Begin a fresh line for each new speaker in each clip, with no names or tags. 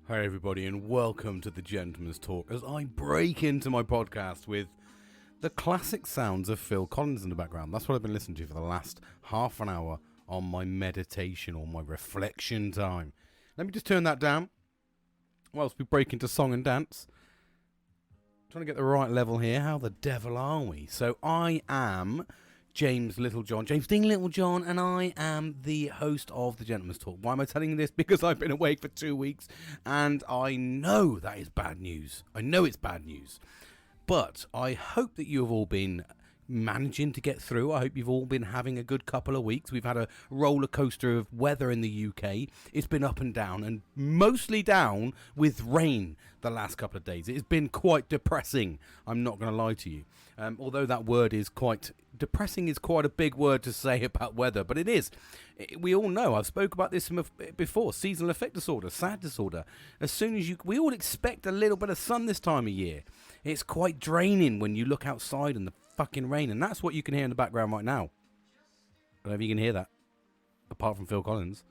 Hi everybody and welcome to the Gentleman's Talk as I break into my podcast with the classic sounds of Phil Collins in the background. That's what I've been listening to for the last half an hour on my meditation or my reflection time. Let me just turn that down whilst we break into song and dance. Trying to get the right level here. How the devil are we? So I am James Dean Littlejohn, and I am the host of the Gentleman's Talk. Why am I telling you this? Because I've been awake for 2 weeks, and I know that is bad news. I know it's bad news. But I hope that you have all been managing to get through. I hope you've all been having a good couple of weeks. We've had a roller coaster of weather in the UK. It's been up and down, and mostly down with rain the last couple of days. It's been quite depressing, I'm not going to lie to you. Although that word is quite... Depressing is quite a big word to say about weather, but it is. We all know, I've spoke about this before, seasonal affect disorder, sad disorder. As soon as we all expect a little bit of sun this time of year. It's quite draining when you look outside and the fucking rain, and that's what you can hear in the background right now. I don't know if you can hear that, apart from Phil Collins.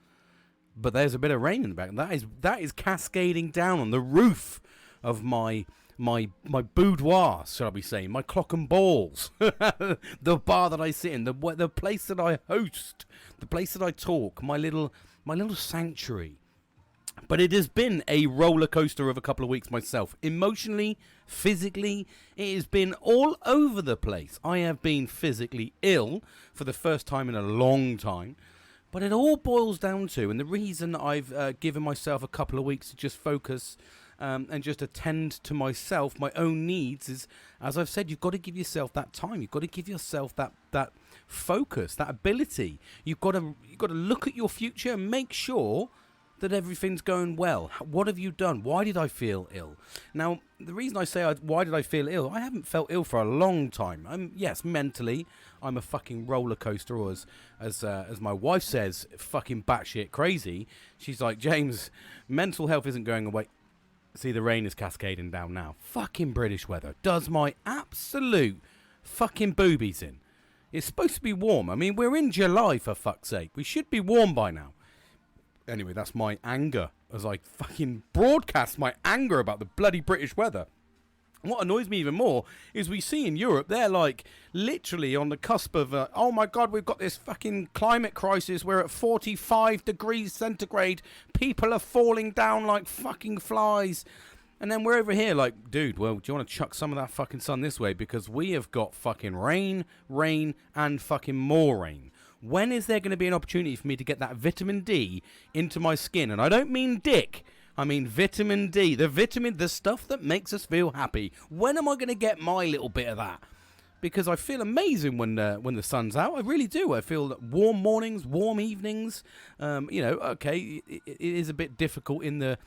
But there's a bit of rain in the background. That is cascading down on the roof of my boudoir, shall we say, my clock and balls, the bar that I sit in, the place that I host, the place that I talk, my little sanctuary. But it has been a roller coaster of a couple of weeks myself. Emotionally, physically, it has been all over the place. I have been physically ill for the first time in a long time. But it all boils down to, and the reason I've given myself a couple of weeks to just focus and just attend to myself, my own needs, is, as I've said, you've got to give yourself that time. You've got to give yourself that focus, that ability. You've got to look at your future and make sure that everything's going well. What have you done? Why did I feel ill? Now, the reason I say why did I feel ill, I haven't felt ill for a long time. Yes, mentally, I'm a fucking roller coaster, or as my wife says, fucking batshit crazy. She's like, James, mental health isn't going away. See, the rain is cascading down now. Fucking British weather does my absolute fucking boobies in. It's supposed to be warm. I mean, we're in July, for fuck's sake. We should be warm by now. Anyway, that's my anger as I fucking broadcast my anger about the bloody British weather. And what annoys me even more is we see in Europe, they're like literally on the cusp of, oh my God, we've got this fucking climate crisis. We're at 45 degrees centigrade. People are falling down like fucking flies. And then we're over here like, dude, well, do you want to chuck some of that fucking sun this way? Because we have got fucking rain, and fucking more rain. When is there going to be an opportunity for me to get that vitamin D into my skin? And I don't mean dick. I mean vitamin D. The stuff that makes us feel happy. When am I going to get my little bit of that? Because I feel amazing when the sun's out. I really do. I feel that warm mornings, warm evenings. Okay, it is a bit difficult in the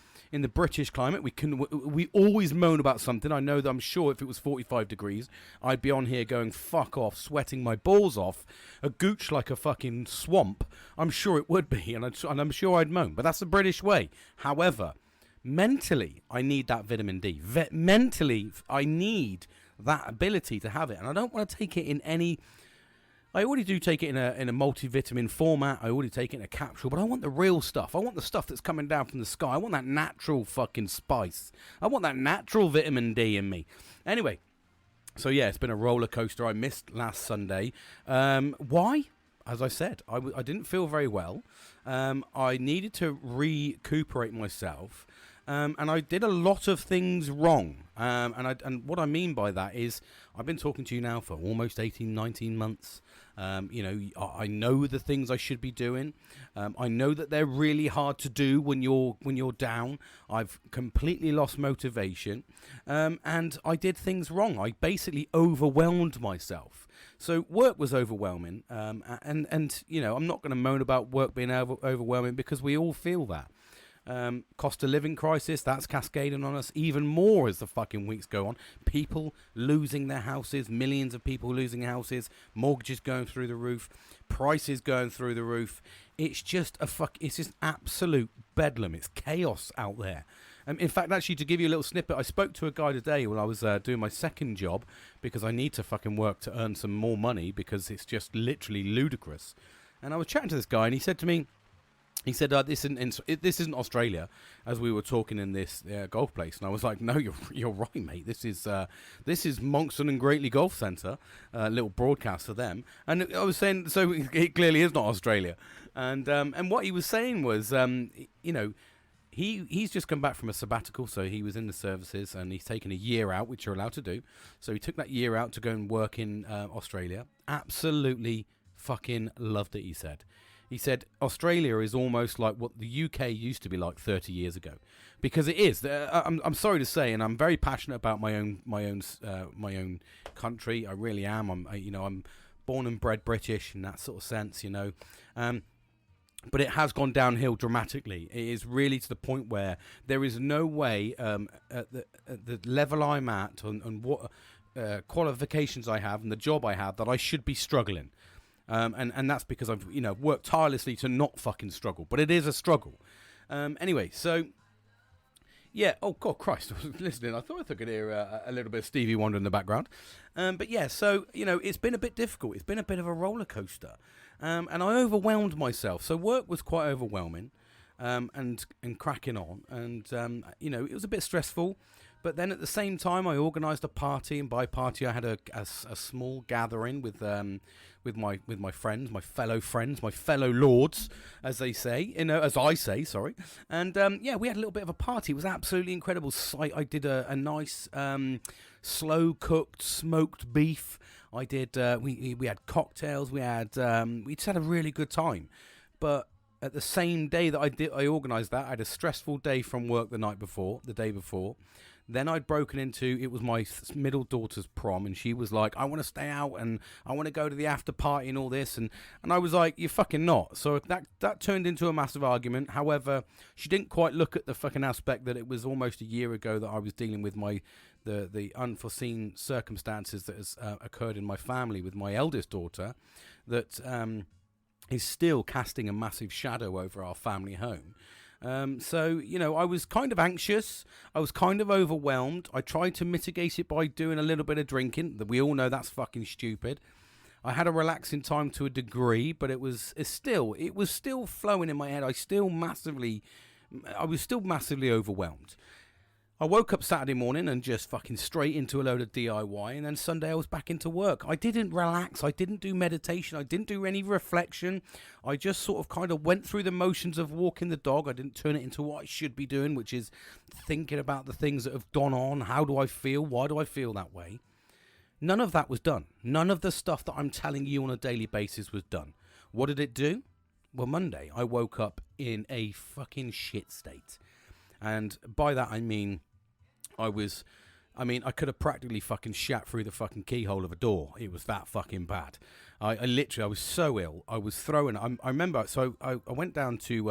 British climate. We always moan about something. I know that I'm sure if it was 45 degrees, I'd be on here going fuck off, sweating my balls off, a gooch like a fucking swamp. I'm sure it would be, and I'm sure I'd moan. But that's the British way. However, mentally, I need that vitamin D. Mentally, I need that ability to have it, and I don't want to take it in any... I already do take it in a multivitamin format. I already take it in a capsule, but I want the real stuff. I want the stuff that's coming down from the sky. I want that natural fucking spice. I want that natural vitamin D in me. Anyway, so yeah, it's been a roller coaster. I missed last Sunday. Why? As I said, I didn't feel very well. I needed to recuperate myself. And I did a lot of things wrong. And what I mean by that is I've been talking to you now for almost 18, 19 months. I know the things I should be doing. I know that they're really hard to do when you're down. I've completely lost motivation. And I did things wrong. I basically overwhelmed myself. So work was overwhelming. And I'm not going to moan about work being overwhelming because we all feel that. Cost of living crisis, that's cascading on us even more as the fucking weeks go on. People losing their houses, millions of people losing houses, mortgages going through the roof, prices going through the roof. It's just it's just absolute bedlam. It's chaos out there. In fact, actually, to give you a little snippet, I spoke to a guy today when I was doing my second job because I need to fucking work to earn some more money because it's just literally ludicrous. And I was chatting to this guy and he said to me, He said, this isn't Australia, as we were talking in this golf place. And I was like, no, you're right, mate. This is Monkston and Greatley Golf Centre, little broadcast for them. And I was saying, so it clearly is not Australia. And what he was saying was, he's just come back from a sabbatical, so he was in the services, and he's taken a year out, which you're allowed to do. So he took that year out to go and work in Australia. Absolutely fucking loved it, he said. He said Australia is almost like what the UK used to be like 30 years ago, because it is. I'm sorry to say, and I'm very passionate about my own country. I really am. I'm born and bred British in that sort of sense, But it has gone downhill dramatically. It is really to the point where there is no way at the level I'm at and what qualifications I have and the job I have that I should be struggling. And that's because I've worked tirelessly to not fucking struggle, but it is a struggle. Anyway, so yeah. Oh God, Christ! I was listening. I thought I could hear a little bit of Stevie Wonder in the background. But yeah, so it's been a bit difficult. It's been a bit of a roller coaster, and I overwhelmed myself. So work was quite overwhelming, and cracking on, and it was a bit stressful. But then at the same time, I organised a party, and by party, I had a small gathering with my friends, my fellow lords, as they say, as I say, sorry. And we had a little bit of a party. It was absolutely incredible. I did a nice slow cooked smoked beef. I did. We had cocktails. We just had a really good time. But at the same day that I organised that, I had a stressful day from work the day before. Then I'd broken into, it was my middle daughter's prom, and she was like, I want to stay out, and I want to go to the after party and all this, and I was like, you're fucking not. So that turned into a massive argument. However, she didn't quite look at the fucking aspect that it was almost a year ago that I was dealing with the unforeseen circumstances that has occurred in my family with my eldest daughter that is still casting a massive shadow over our family home. So I was kind of anxious. I was kind of overwhelmed. I tried to mitigate it by doing a little bit of drinking. We all know that's fucking stupid. I had a relaxing time to a degree, but it was still flowing in my head. I was still massively overwhelmed. I woke up Saturday morning and just fucking straight into a load of DIY, and then Sunday I was back into work. I didn't relax. I didn't do meditation. I didn't do any reflection. I just sort of kind of went through the motions of walking the dog. I didn't turn it into what I should be doing, which is thinking about the things that have gone on. How do I feel? Why do I feel that way? None of that was done. None of the stuff that I'm telling you on a daily basis was done. What did it do? Well, Monday I woke up in a fucking shit state. And by that I mean I could have practically fucking shat through the fucking keyhole of a door. It was that fucking bad. I was so ill. I was throwing. I remember. So I went down to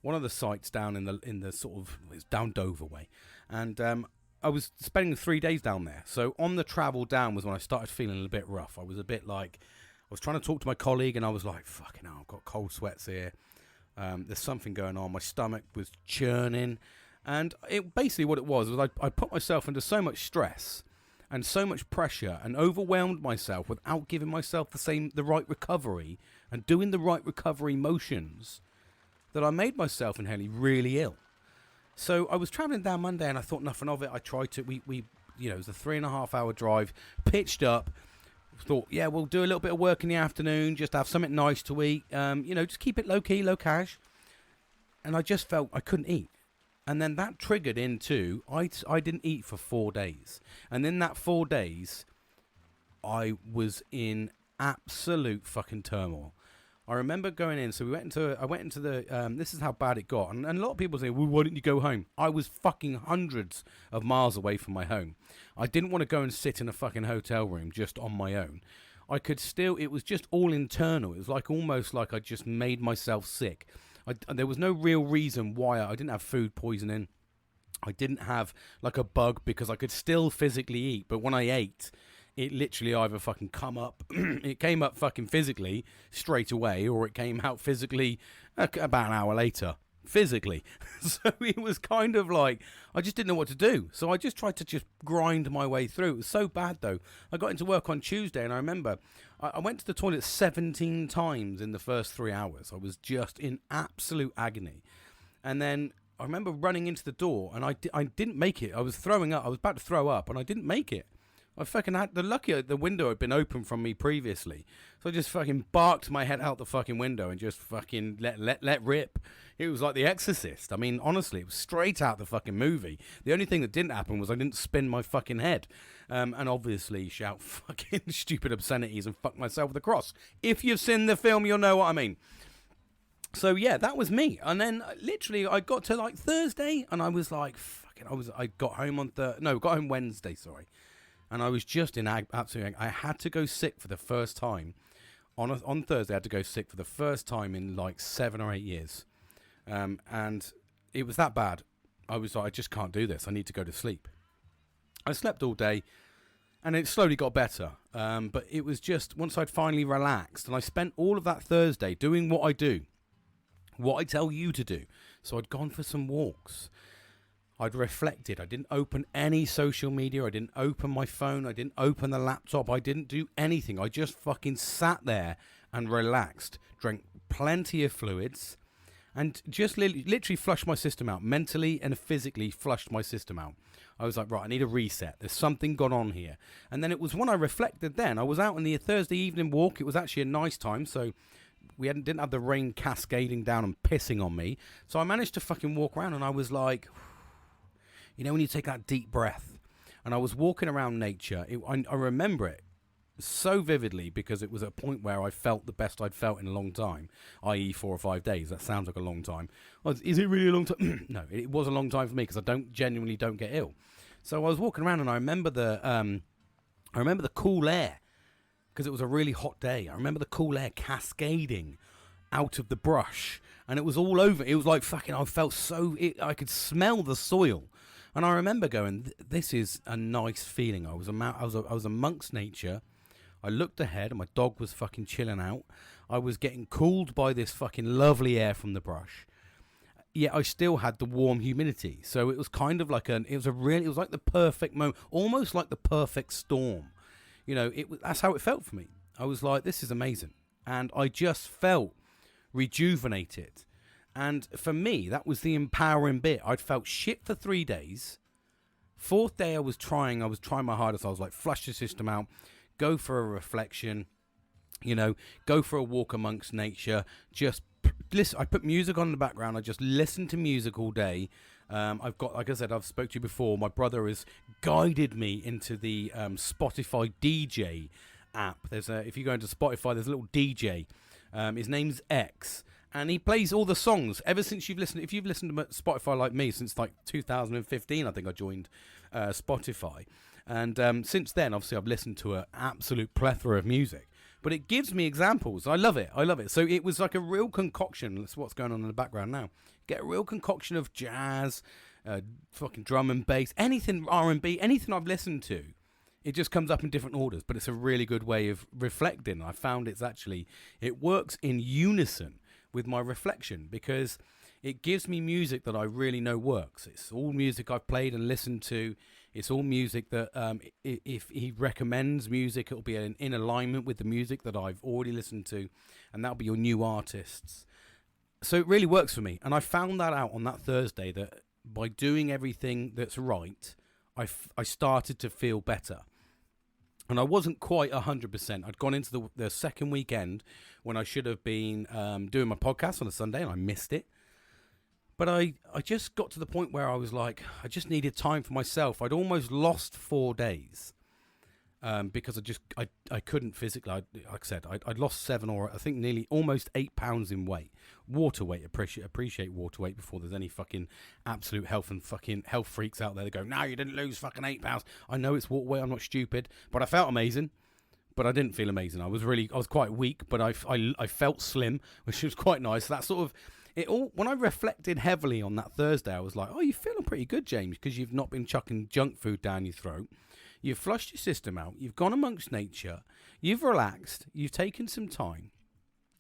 one of the sites down in the sort of, it's down Dover way, and I was spending 3 days down there. So on the travel down was when I started feeling a bit rough. I was a bit like, I was trying to talk to my colleague, and I was like, fucking hell, I've got cold sweats here. There's something going on. My stomach was churning. And it basically what it was I put myself under so much stress and so much pressure and overwhelmed myself without giving myself the right recovery and doing the right recovery motions that I made myself inherently really ill. So I was traveling down Monday and I thought nothing of it. I tried to, it was a 3.5 hour drive, pitched up. Thought, yeah, we'll do a little bit of work in the afternoon, just have something nice to eat, just keep it low key, low cash. And I just felt I couldn't eat. And then that triggered into, I didn't eat for 4 days. And in that 4 days, I was in absolute fucking turmoil. I remember going in, so I went into the, this is how bad it got. And a lot of people say, well, why didn't you go home? I was fucking hundreds of miles away from my home. I didn't want to go and sit in a fucking hotel room just on my own. It was just all internal. It was almost like I just made myself sick. There was no real reason why. I didn't have food poisoning. I didn't have like a bug because I could still physically eat. But when I ate, it literally either fucking it came up fucking physically straight away, or it came out physically about an hour later. Physically. So it was kind of like, I just didn't know what to do. So I just tried to just grind my way through. It was so bad though. I got into work on Tuesday and I remember I went to the toilet 17 times in the first 3 hours. I was just in absolute agony. And then I remember running into the door, and I didn't make it. I was throwing up. I was about to throw up, and I didn't make it. I fucking had the window had been open from me previously, so I just fucking barked my head out the fucking window and just fucking let rip. It was like The Exorcist. I mean, honestly, it was straight out the fucking movie. The only thing that didn't happen was I didn't spin my fucking head, and obviously shout fucking stupid obscenities and fuck myself with a cross. If you've seen the film, you'll know what I mean. So yeah, that was me. And then literally, I got to like Thursday, and I was like, fucking. I got home on got home Wednesday. Sorry. And I was just in absolute. I had to go sick for the first time on Thursday. I had to go sick for the first time in like 7 or 8 years, and it was that bad. I was like, I just can't do this. I need to go to sleep. I slept all day, and it slowly got better. But it was just once I'd finally relaxed, and I spent all of that Thursday doing what I do, what I tell you to do. So I'd gone for some walks. I'd reflected. I didn't open any social media. I didn't open my phone. I didn't open the laptop. I didn't do anything. I just fucking sat there and relaxed, drank plenty of fluids, and just literally flushed my system out. Mentally and physically flushed my system out. I was like, right, I need a reset. There's something gone on here. And then it was when I reflected then. I was out on the Thursday evening walk. It was actually a nice time, so we didn't have the rain cascading down and pissing on me. So I managed to fucking walk around, and I was like... You know when you take that deep breath? And I was walking around nature. I remember it so vividly because it was a point where I felt the best I'd felt in a long time, i.e. 4 or 5 days. That sounds like a long time. Well, is it really a long time? No, it was a long time for me because I genuinely don't get ill. So I was walking around, and I remember the cool air because it was a really hot day. I remember the cool air cascading out of the brush, and it was all over. It was like fucking. I felt I could smell the soil. And I remember going, this is a nice feeling. I was amongst nature. I looked ahead, and my dog was fucking chilling out. I was getting cooled by this fucking lovely air from the brush. Yet I still had the warm humidity. So it was kind of like it was like the perfect moment, almost like the perfect storm. You know, that's how it felt for me. I was like, this is amazing. And I just felt rejuvenated. And for me, that was the empowering bit. I'd felt shit for 3 days. 4th day, I was trying my hardest. I was like, flush the system out, go for a reflection, go for a walk amongst nature. Just listen. I put music on in the background. I just listened to music all day. I've got, like I said, I've spoke to you before. My brother has guided me into the Spotify DJ app. If you go into Spotify, there's a little DJ. His name's X. And he plays all the songs ever since if you've listened to Spotify like me since like 2015, I think I joined Spotify. And since then, obviously, I've listened to an absolute plethora of music. But it gives me examples. I love it. So it was like a real concoction. That's what's going on in the background now. Get a real concoction of jazz, fucking drum and bass, anything R&B, anything I've listened to. It just comes up in different orders. But it's a really good way of reflecting. I found it works in unison with my reflection because it gives me music that I really know works. It's all music I've played and listened to. It's all music that if he recommends music, it'll be in alignment with the music that I've already listened to, and that'll be your new artists. So it really works for me, and I found that out on that Thursday that by doing everything that's right, I started to feel better. And I wasn't quite 100%. I'd gone into the second weekend when I should have been doing my podcast on a Sunday, and I missed it. But I just got to the point where I was like, I just needed time for myself. I'd almost lost 4 days because I couldn't physically. Like I said, I'd lost 7 or I think nearly almost 8 pounds in weight. Water weight, appreciate water weight before there's any fucking absolute health freaks out there that go, no, you didn't lose fucking 8 pounds. I know it's water weight. I'm not stupid, but I felt amazing. But I didn't feel amazing. I was quite weak, but I felt slim, which was quite nice. That sort of when I reflected heavily on that Thursday, I was like, oh, you're feeling pretty good, James, because you've not been chucking junk food down your throat. You've flushed your system out. You've gone amongst nature. You've relaxed. You've taken some time.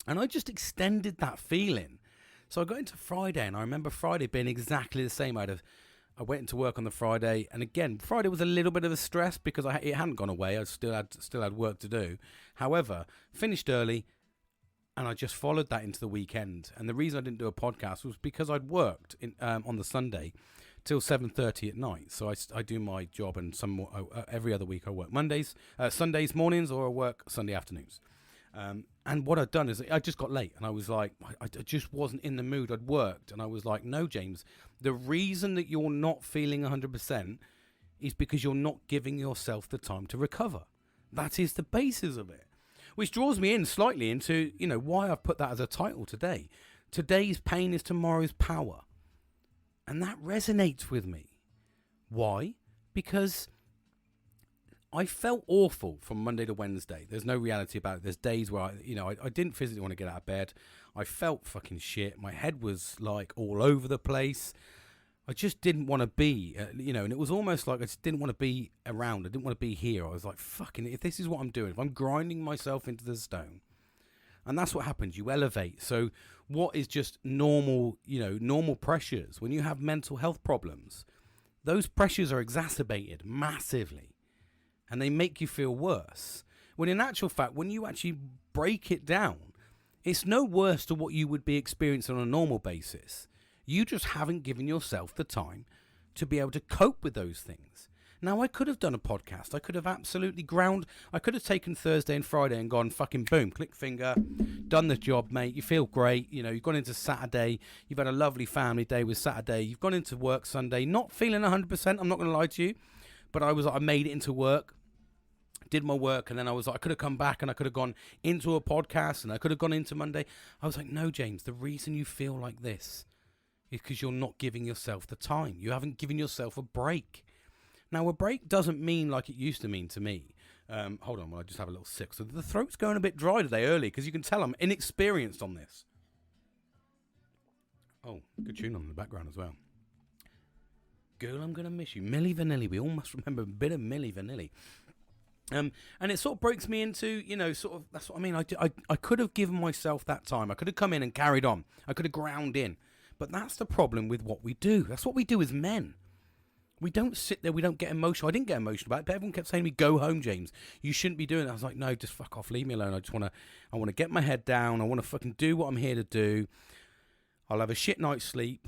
And I just extended that feeling. So I got into Friday, and I remember Friday being exactly the same. I I went into work on the Friday, and again, Friday was a little bit of a stress because it hadn't gone away. I still had work to do. However, finished early, and I just followed that into the weekend. And the reason I didn't do a podcast was because I'd worked on the Sunday till 7:30 at night. So I do my job, and every other week I work Sundays mornings, or I work Sunday afternoons. And what I'd done is I just got late, and I was like, I just wasn't in the mood. I'd worked, and I was like, no, James, the reason that you're not feeling 100% is because you're not giving yourself the time to recover. That is the basis of it. Which draws me in slightly into, why I've put that as a title today. Today's pain is tomorrow's power. And that resonates with me. Why? Because I felt awful from Monday to Wednesday. There's no reality about it. There's days where I didn't physically want to get out of bed. I felt fucking shit. My head was like all over the place. I just didn't want to be, and it was almost like I just didn't want to be around. I didn't want to be here. I was like, fucking, if this is what I'm doing, if I'm grinding myself into the stone, and that's what happens, you elevate. So what is just normal, normal pressures, when you have mental health problems, those pressures are exacerbated massively, and they make you feel worse. When in actual fact, when you actually break it down, it's no worse to what you would be experiencing on a normal basis. You just haven't given yourself the time to be able to cope with those things. Now, I could have done a podcast. I could have absolutely I could have taken Thursday and Friday and gone fucking boom, click finger, done the job, mate. You feel great. You've gone into Saturday. You've had a lovely family day with Saturday. You've gone into work Sunday, not feeling 100%. I'm not going to lie to you. But I made it into work, did my work, and then I could have come back and I could have gone into a podcast and I could have gone into Monday. I was like, no, James, the reason you feel like this is because you're not giving yourself the time. You haven't given yourself a break. Now, a break doesn't mean like it used to mean to me. Hold on, I just have a little sip. So the throat's going a bit dry today early, because you can tell I'm inexperienced on this. Oh, good tune on in the background as well. Girl, I'm going to miss you. Milli Vanilli. We all must remember a bit of Milli Vanilli. And it sort of breaks me into, that's what I mean. I could have given myself that time. I could have come in and carried on. I could have ground in. But that's the problem with what we do. That's what we do as men. We don't sit there. We don't get emotional. I didn't get emotional about it, but everyone kept saying to me, go home, James. You shouldn't be doing it. I was like, no, just fuck off. Leave me alone. I want to get my head down. I want to fucking do what I'm here to do. I'll have a shit night's sleep.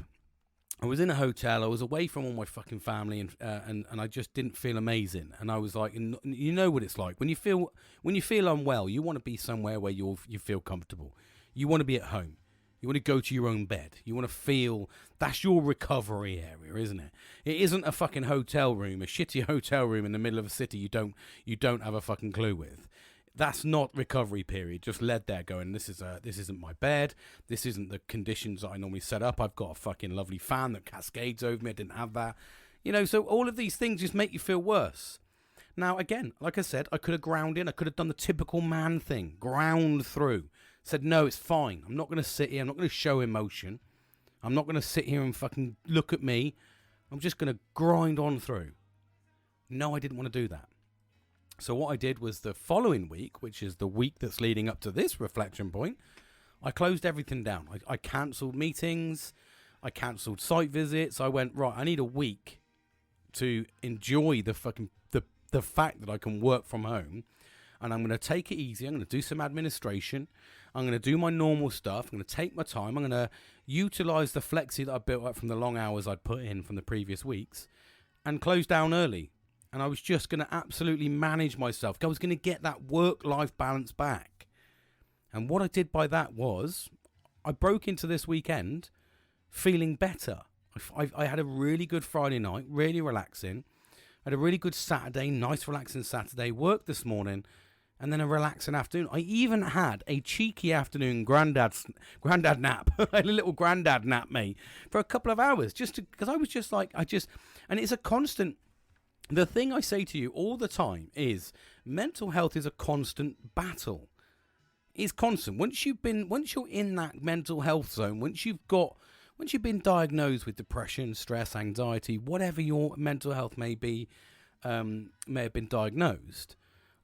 I was in a hotel. I was away from all my fucking family, and I just didn't feel amazing. And I was like, you know what it's like when you feel unwell. You want to be somewhere where you feel comfortable. You want to be at home. You want to go to your own bed. You want to feel that's your recovery area, isn't it? It isn't a fucking hotel room, a shitty hotel room in the middle of a city you don't have a fucking clue with. That's not recovery period. Just led there going, this isn't my bed. This isn't the conditions that I normally set up. I've got a fucking lovely fan that cascades over me. I didn't have that. So all of these things just make you feel worse. Now, again, like I said, I could have ground in. I could have done the typical man thing, ground through. Said, no, it's fine. I'm not going to sit here. I'm not going to show emotion. I'm not going to sit here and fucking look at me. I'm just going to grind on through. No, I didn't want to do that. So what I did was the following week, which is the week that's leading up to this reflection point, I closed everything down. I cancelled meetings. I cancelled site visits. I went, right, I need a week to enjoy the fact that I can work from home. And I'm going to take it easy. I'm going to do some administration. I'm going to do my normal stuff. I'm going to take my time. I'm going to utilize the flexi that I built up from the long hours I'd put in from the previous weeks and close down early. And I was just going to absolutely manage myself. I was going to get that work-life balance back. And what I did by that was I broke into this weekend feeling better. I had a really good Friday night, really relaxing. I had a really good Saturday, nice relaxing Saturday. Worked this morning. And then a relaxing afternoon. I even had a cheeky afternoon granddad nap, a little granddad nap, mate, for a couple of hours, because I was just like, and it's a constant. The thing I say to you all the time is mental health is a constant battle. It's constant. Once you're in that mental health zone, once you've been diagnosed with depression, stress, anxiety, whatever your mental health may have been diagnosed,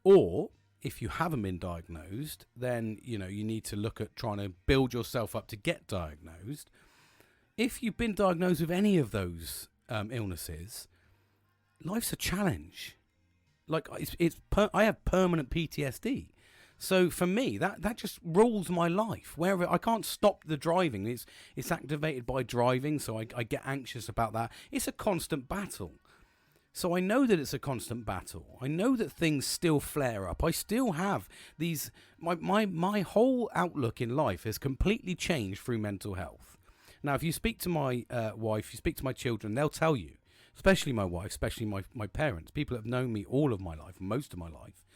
or if you haven't been diagnosed, then you need to look at trying to build yourself up to get diagnosed. If you've been diagnosed with any of those illnesses, life's a challenge. Like I have permanent PTSD. So for me, that just rules my life. Wherever I can't stop the driving, it's activated by driving, so I get anxious about that. It's a constant battle. So I know that it's a constant battle. I know that things still flare up. I still have these. My whole outlook in life has completely changed through mental health. Now, if you speak to my wife, you speak to my children, they'll tell you, especially my wife, especially my parents, people that have known me all of my life, most of my life.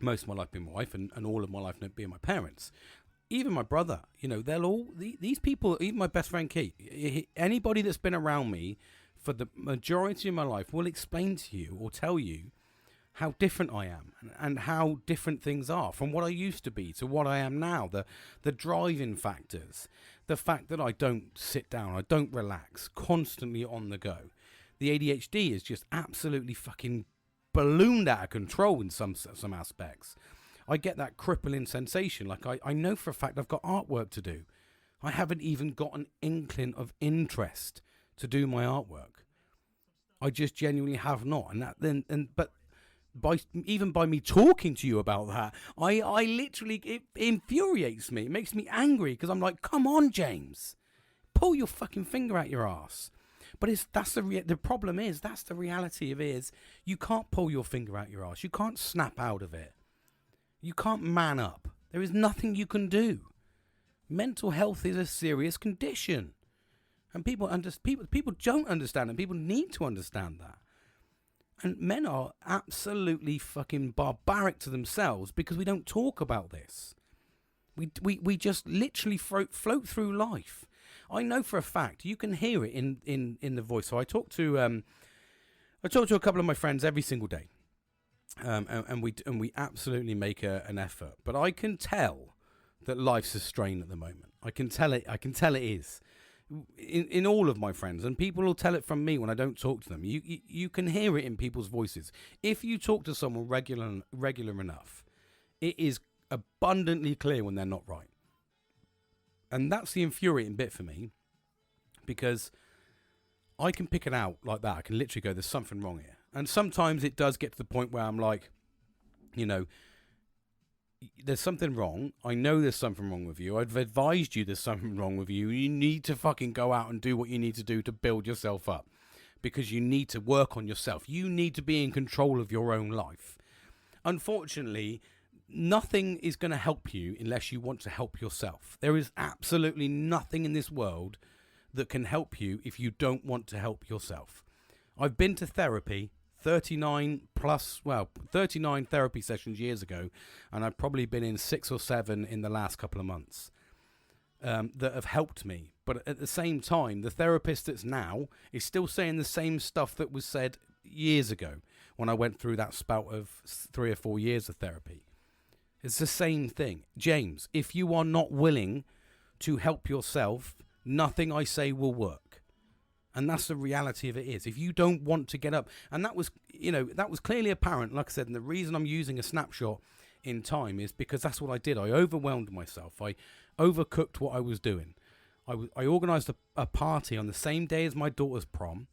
Most of my life being my wife, and all of my life being my parents. Even my brother, they'll all, these people, even my best friend Keith, anybody that's been around me for the majority of my life will explain to you or tell you how different I am and how different things are from what I used to be to what I am now. The driving factors, the fact that I don't sit down, I don't relax, constantly on the go. The ADHD is just absolutely fucking ballooned out of control in some aspects. I get that crippling sensation. Like I know for a fact I've got artwork to do. I haven't even got an inkling of interest to do my artwork. I just genuinely have not. But by me talking to you about that, I literally, it infuriates me. It makes me angry because I'm like, come on, James, pull your fucking finger out your ass. But the problem is, that's the reality of it, is you can't pull your finger out your ass. You can't snap out of it. You can't man up. There is nothing you can do. Mental health is a serious condition. And people don't understand, and people need to understand that. And men are absolutely fucking barbaric to themselves because we don't talk about this. We just literally float through life. I know for a fact, you can hear it in the voice. So I talk to a couple of my friends every single day, and we absolutely make an effort. But I can tell that life's a strain at the moment. I can tell it is in all of my friends, and people will tell it from me when I don't talk to them. You can hear it in people's voices. If you talk to someone regular enough, it is abundantly clear when they're not right. And that's the infuriating bit for me, because I can pick it out like that. I can literally go, there's something wrong here. And sometimes it does get to the point where I'm like, there's something wrong. I know there's something wrong with you. I've advised you there's something wrong with you. You need to fucking go out and do what you need to do to build yourself up, because you need to work on yourself. You need to be in control of your own life. Unfortunately, nothing is going to help you unless you want to help yourself. There is absolutely nothing in this world that can help you if you don't want to help yourself. I've been to therapy 39 therapy sessions years ago, and I've probably been in 6 or 7 in the last couple of months that have helped me. But at the same time, the therapist that's now is still saying the same stuff that was said years ago when I went through that spout of 3 or 4 years of therapy. It's the same thing. James, if you are not willing to help yourself, nothing I say will work. And that's the reality of it is. If you don't want to get up, and that was clearly apparent, like I said, and the reason I'm using a snapshot in time is because that's what I did. I overwhelmed myself. I overcooked what I was doing. I organised a party on the same day as my daughter's prom.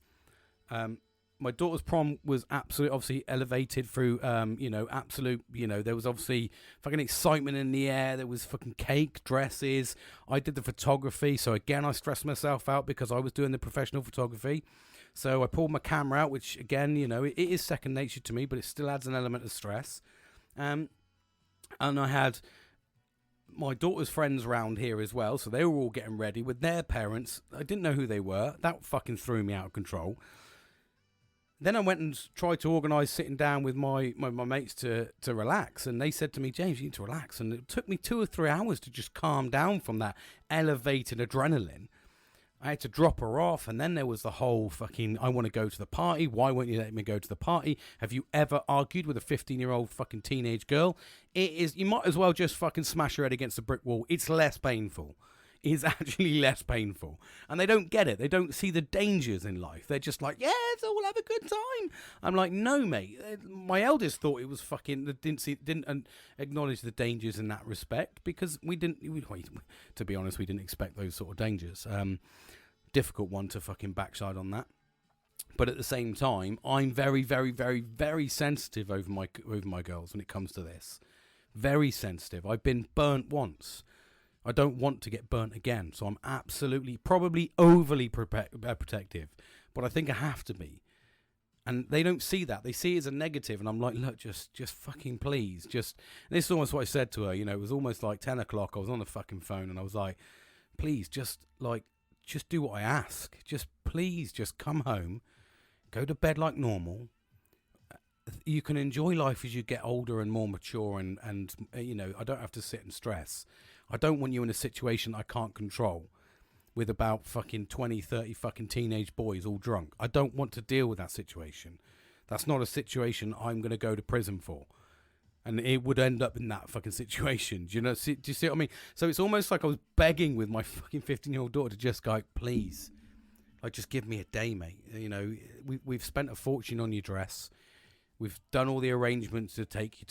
My daughter's prom was obviously elevated through, there was obviously fucking excitement in the air. There was fucking cake, dresses. I did the photography. So again, I stressed myself out because I was doing the professional photography. So I pulled my camera out, which again, it is second nature to me, but it still adds an element of stress. And I had my daughter's friends around here as well. So they were all getting ready with their parents. I didn't know who they were. That fucking threw me out of control. Then I went and tried to organise sitting down with my mates to relax. And they said to me, James, you need to relax. And it took me 2 or 3 hours to just calm down from that elevated adrenaline. I had to drop her off. And then there was the whole fucking, I want to go to the party. Why won't you let me go to the party? Have you ever argued with a 15-year-old fucking teenage girl? It is, you might as well just fucking smash her head against a brick wall. It's less painful. Is actually less painful, and they don't get it. They don't see the dangers in life. They're just like, yeah, so we'll have a good time. I'm like, no, mate. My eldest thought it was fucking. Didn't acknowledge the dangers in that respect because to be honest, we didn't expect those sort of dangers. difficult one to fucking backside on that. But at the same time, I'm very, very, very, very sensitive over my girls when it comes to this. Very sensitive. I've been burnt once. I don't want to get burnt again. So I'm absolutely, probably overly protective. But I think I have to be. And they don't see that. They see it as a negative. And I'm like, look, just fucking please. And this is almost what I said to her. You know, it was almost like 10 o'clock. I was on the fucking phone and I was like, please, just do what I ask. Please, just come home. Go to bed like normal. You can enjoy life as you get older and more mature and you know, I don't have to sit and stress. I don't want you in a situation I can't control with about fucking 20, 30 fucking teenage boys all drunk. I don't want to deal with that situation. That's not a situation I'm going to go to prison for. And it would end up in that fucking situation. Do you see what I mean? So it's almost like I was begging with my fucking 15-year-old daughter to just go, please, like, just give me a day, mate. You know, we've spent a fortune on your dress. We've done all the arrangements to take you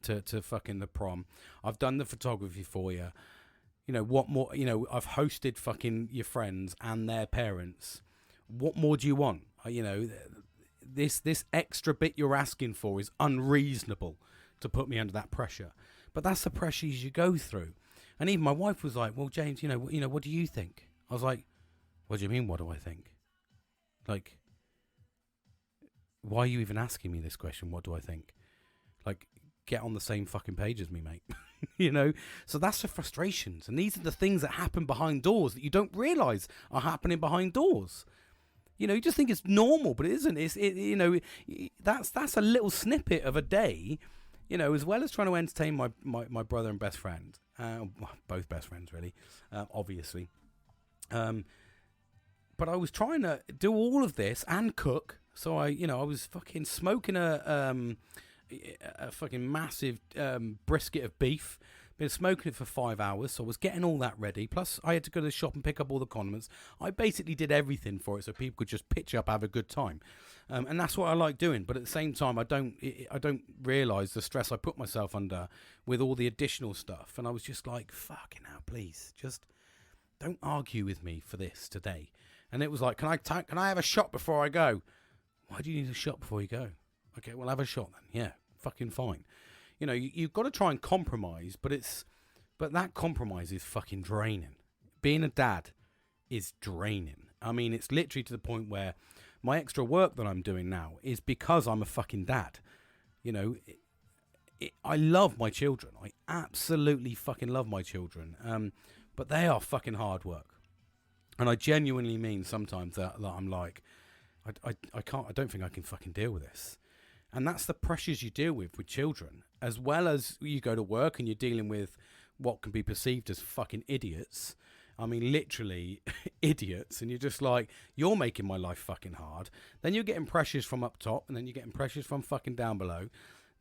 to fucking the prom. I've done the photography for you. You know, what more? You know, I've hosted fucking your friends and their parents. What more do you want? You know, this extra bit you're asking for is unreasonable to put me under that pressure. But that's the pressures you go through. And even my wife was like, well, James, you know, what do you think? I was like, what do you mean, what do I think? Like, why are you even asking me this question? What do I think? Like, get on the same fucking page as me, mate. You know? So that's the frustrations. And these are the things that happen behind doors that you don't realise are happening behind doors. You know, you just think it's normal, but it isn't. You know, that's a little snippet of a day, you know, as well as trying to entertain my brother and best friend. Both best friends, really, obviously. But I was trying to do all of this and cook. So I was fucking smoking a fucking massive brisket of beef. Been smoking it for 5 hours, so I was getting all that ready. Plus, I had to go to the shop and pick up all the condiments. I basically did everything for it so people could just pitch up, have a good time. And that's what I like doing. But at the same time, I don't realise the stress I put myself under with all the additional stuff. And I was just like, fucking hell, please, just don't argue with me for this today. And it was like, can I have a shot before I go? Why do you need a shot before you go? Okay, well, have a shot then. Yeah, fucking fine. You know, you've got to try and compromise, but that compromise is fucking draining. Being a dad is draining. I mean, it's literally to the point where my extra work that I'm doing now is because I'm a fucking dad. You know, I love my children. I absolutely fucking love my children. But they are fucking hard work. And I genuinely mean sometimes that I'm like, I don't think I can fucking deal with this. And that's the pressures you deal with children, as well as you go to work and you're dealing with what can be perceived as fucking idiots. I mean, literally idiots. And you're just like, you're making my life fucking hard. Then you're getting pressures from up top, and then you're getting pressures from fucking down below.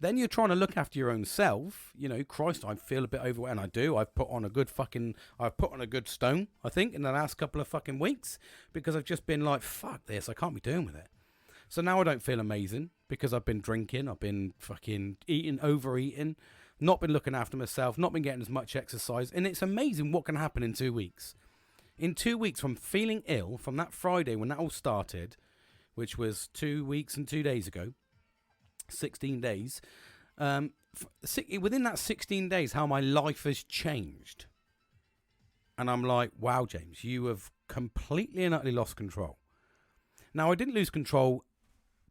Then you're trying to look after your own self. You know, Christ, I feel a bit overwhelmed. And I do. I've put on a good stone, I think, in the last couple of fucking weeks. Because I've just been like, fuck this. I can't be doing with it. So now I don't feel amazing because I've been drinking. I've been fucking overeating. Not been looking after myself. Not been getting as much exercise. And it's amazing what can happen in 2 weeks. In 2 weeks from feeling ill, from that Friday when that all started, which was 2 weeks and 2 days ago, 16 days, within that 16 days, how my life has changed. And I'm like, wow, James, you have completely and utterly lost control. Now, I didn't lose control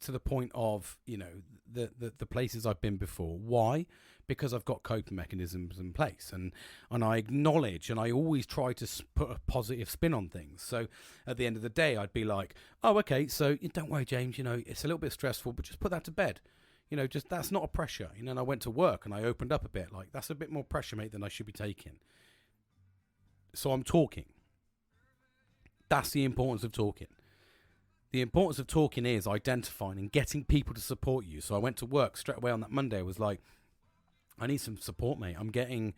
to the point of, you know, the places I've been before. Why? Because I've got coping mechanisms in place, and I acknowledge, and I always try to put a positive spin on things. So at the end of the day, I'd be like, oh, okay, so don't worry, James, you know, it's a little bit stressful, but just put that to bed. You know, just that's not a pressure. You know, and I went to work and I opened up a bit. Like, that's a bit more pressure, mate, than I should be taking. So I'm talking. That's the importance of talking. The importance of talking is identifying and getting people to support you. So I went to work straight away on that Monday. I was like, I need some support, mate. I'm getting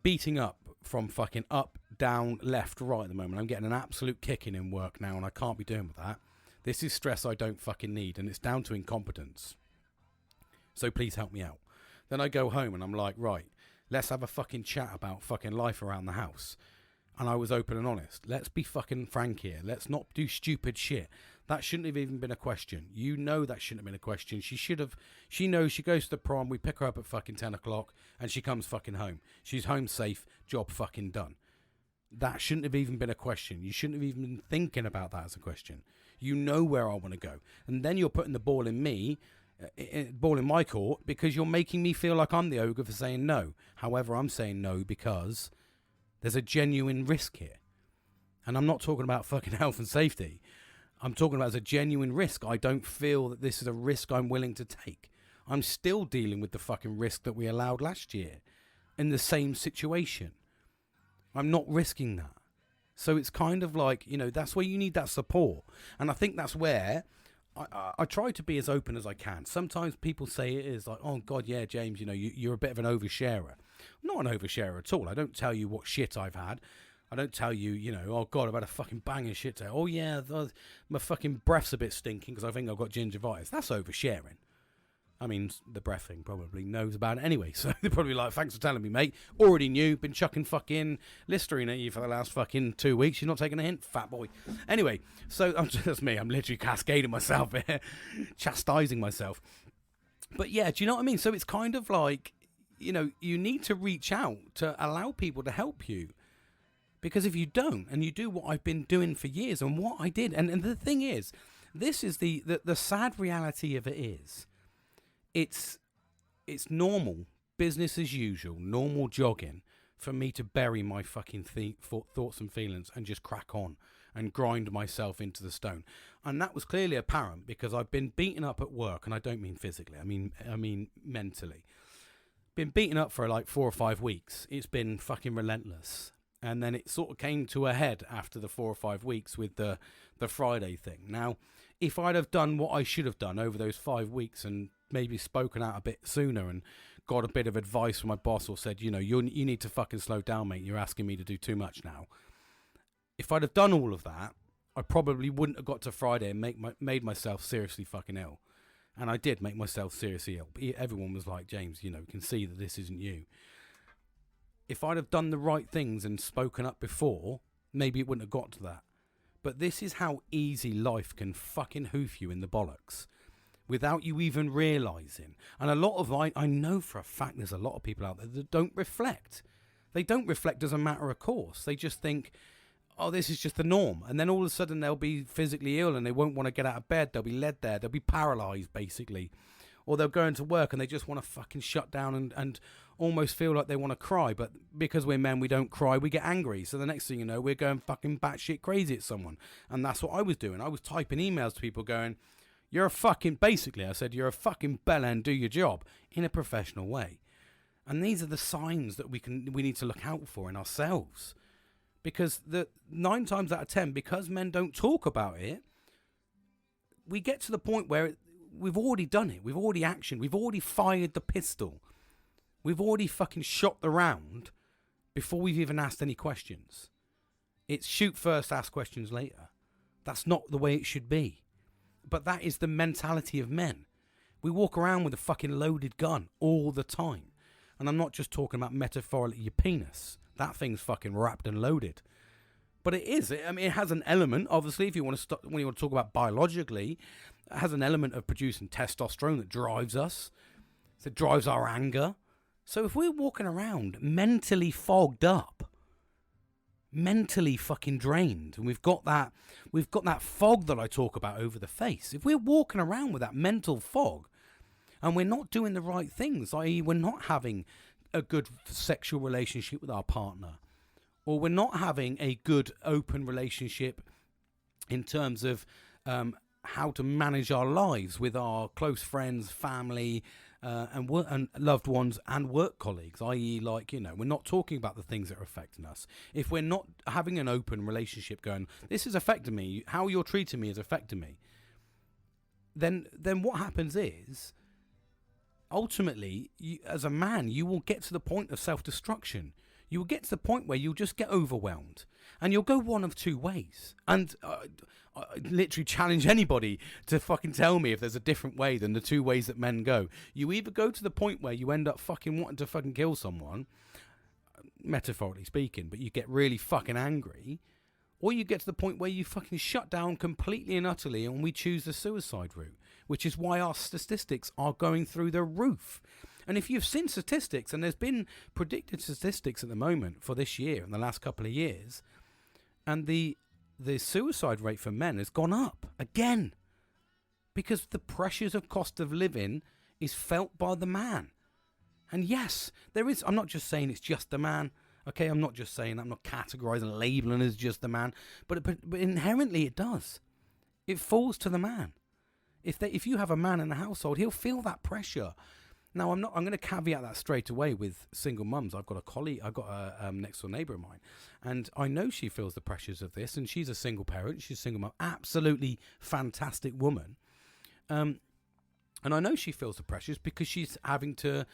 beating up from fucking up, down, left, right at the moment. I'm getting an absolute kicking in work now, and I can't be doing with that. This is stress I don't fucking need, and it's down to incompetence. So please help me out. Then I go home and I'm like, right, let's have a fucking chat about fucking life around the house. and I was open and honest. Let's be fucking frank here. Let's not do stupid shit. That shouldn't have even been a question. You know that shouldn't have been a question. She knows she goes to the prom, we pick her up at fucking 10 o'clock, and she comes fucking home. She's home safe, job fucking done. That shouldn't have even been a question. You shouldn't have even been thinking about that as a question. You know where I want to go. And then you're putting the ball in me, ball in my court, because you're making me feel like I'm the ogre for saying no. However, I'm saying no because there's a genuine risk here. And I'm not talking about fucking health and safety. I'm talking about as a genuine risk. I don't feel that this is a risk I'm willing to take. I'm still dealing with the fucking risk that we allowed last year in the same situation. I'm not risking that. So it's kind of like, that's where you need that support. And I think that's where I try to be as open as I can. Sometimes people say it is like, oh, God, yeah, James, you're a bit of an oversharer. I'm not an oversharer at all. I don't tell you what shit I've had. I don't tell you, oh, God, I've had a fucking banging shit day. Oh, yeah, my fucking breath's a bit stinking because I think I've got gingivitis. That's oversharing. I mean, the breath thing probably knows about it anyway. So they're probably like, thanks for telling me, mate. Already knew. Been chucking fucking Listerine at you for the last fucking 2 weeks. You're not taking a hint, fat boy. Anyway, so that's me. I'm literally cascading myself here. Chastising myself. But yeah, do you know what I mean? So it's kind of like, you need to reach out to allow people to help you. Because if you don't, and you do what I've been doing for years and what I did, and the thing is, this is the sad reality of it is, it's normal, business as usual, normal jogging for me to bury my fucking thoughts and feelings and just crack on and grind myself into the stone. And that was clearly apparent because I've been beaten up at work, and I don't mean physically, I mean mentally. Been beaten up for like 4 or 5 weeks. It's been fucking relentless. And then it sort of came to a head after the 4 or 5 weeks with the Friday thing. Now, if I'd have done what I should have done over those 5 weeks and maybe spoken out a bit sooner and got a bit of advice from my boss or said, you need to fucking slow down, mate. You're asking me to do too much now. If I'd have done all of that, I probably wouldn't have got to Friday and made myself seriously fucking ill. And I did make myself seriously ill. Everyone was like, James, can see that this isn't you. If I'd have done the right things and spoken up before, maybe it wouldn't have got to that. But this is how easy life can fucking hoof you in the bollocks without you even realising. And a lot of, I know for a fact there's a lot of people out there that don't reflect. They don't reflect as a matter of course. They just think, oh, this is just the norm. And then all of a sudden they'll be physically ill and they won't want to get out of bed. They'll be led there. They'll be paralysed, basically. Or they'll go into work and they just want to fucking shut down and almost feel like they want to cry. But because we're men, we don't cry, we get angry. So the next thing you know, we're going fucking batshit crazy at someone. And that's what I was doing. I was typing emails to people going, basically I said, you're a fucking bellend, do your job in a professional way. And these are the signs that we need to look out for in ourselves. Because 9 times out of 10, because men don't talk about it, we get to the point where we've already done it. We've already actioned. We've already fired the pistol. We've already fucking shot the round before we've even asked any questions. It's shoot first, ask questions later. That's not the way it should be. But that is the mentality of men. We walk around with a fucking loaded gun all the time. And I'm not just talking about metaphorically your penis. That thing's fucking wrapped and loaded. But it is. I mean, it has an element, obviously, if you want to when you want to talk about biologically, it has an element of producing testosterone that drives us. That drives our anger. So if we're walking around mentally fogged up, mentally fucking drained, and we've got that fog that I talk about over the face. If we're walking around with that mental fog, and we're not doing the right things, i.e., we're not having a good sexual relationship with our partner, or we're not having a good open relationship in terms of how to manage our lives with our close friends, family, and loved ones and work colleagues, i.e. we're not talking about the things that are affecting us. If we're not having an open relationship going, this is affecting me, how you're treating me is affecting me, then what happens is, ultimately, as a man, you will get to the point of self-destruction. You will get to the point where you'll just get overwhelmed. And you'll go one of 2 ways. And I literally challenge anybody to fucking tell me if there's a different way than the 2 ways that men go. You either go to the point where you end up fucking wanting to fucking kill someone. metaphorically speaking, but you get really fucking angry, or you get to the point where you fucking shut down completely and utterly, and we choose the suicide route, which is why our statistics are going through the roof. And if you've seen statistics, and there's been predicted statistics at the moment for this year and the last couple of years, and the suicide rate for men has gone up again, because the pressures of cost of living is felt by the man. And yes, there is, I'm not just saying it's just the man, okay, I'm not just saying, I'm not categorising, labelling as just the man, but inherently it does. It falls to the man. If you have a man in the household, he'll feel that pressure. Now, I'm going to caveat that straight away with single mums. I've got a colleague, I've got a next door neighbour of mine, and I know she feels the pressures of this, and she's a single parent, she's a single mum, absolutely fantastic woman. And I know she feels the pressures because she's having to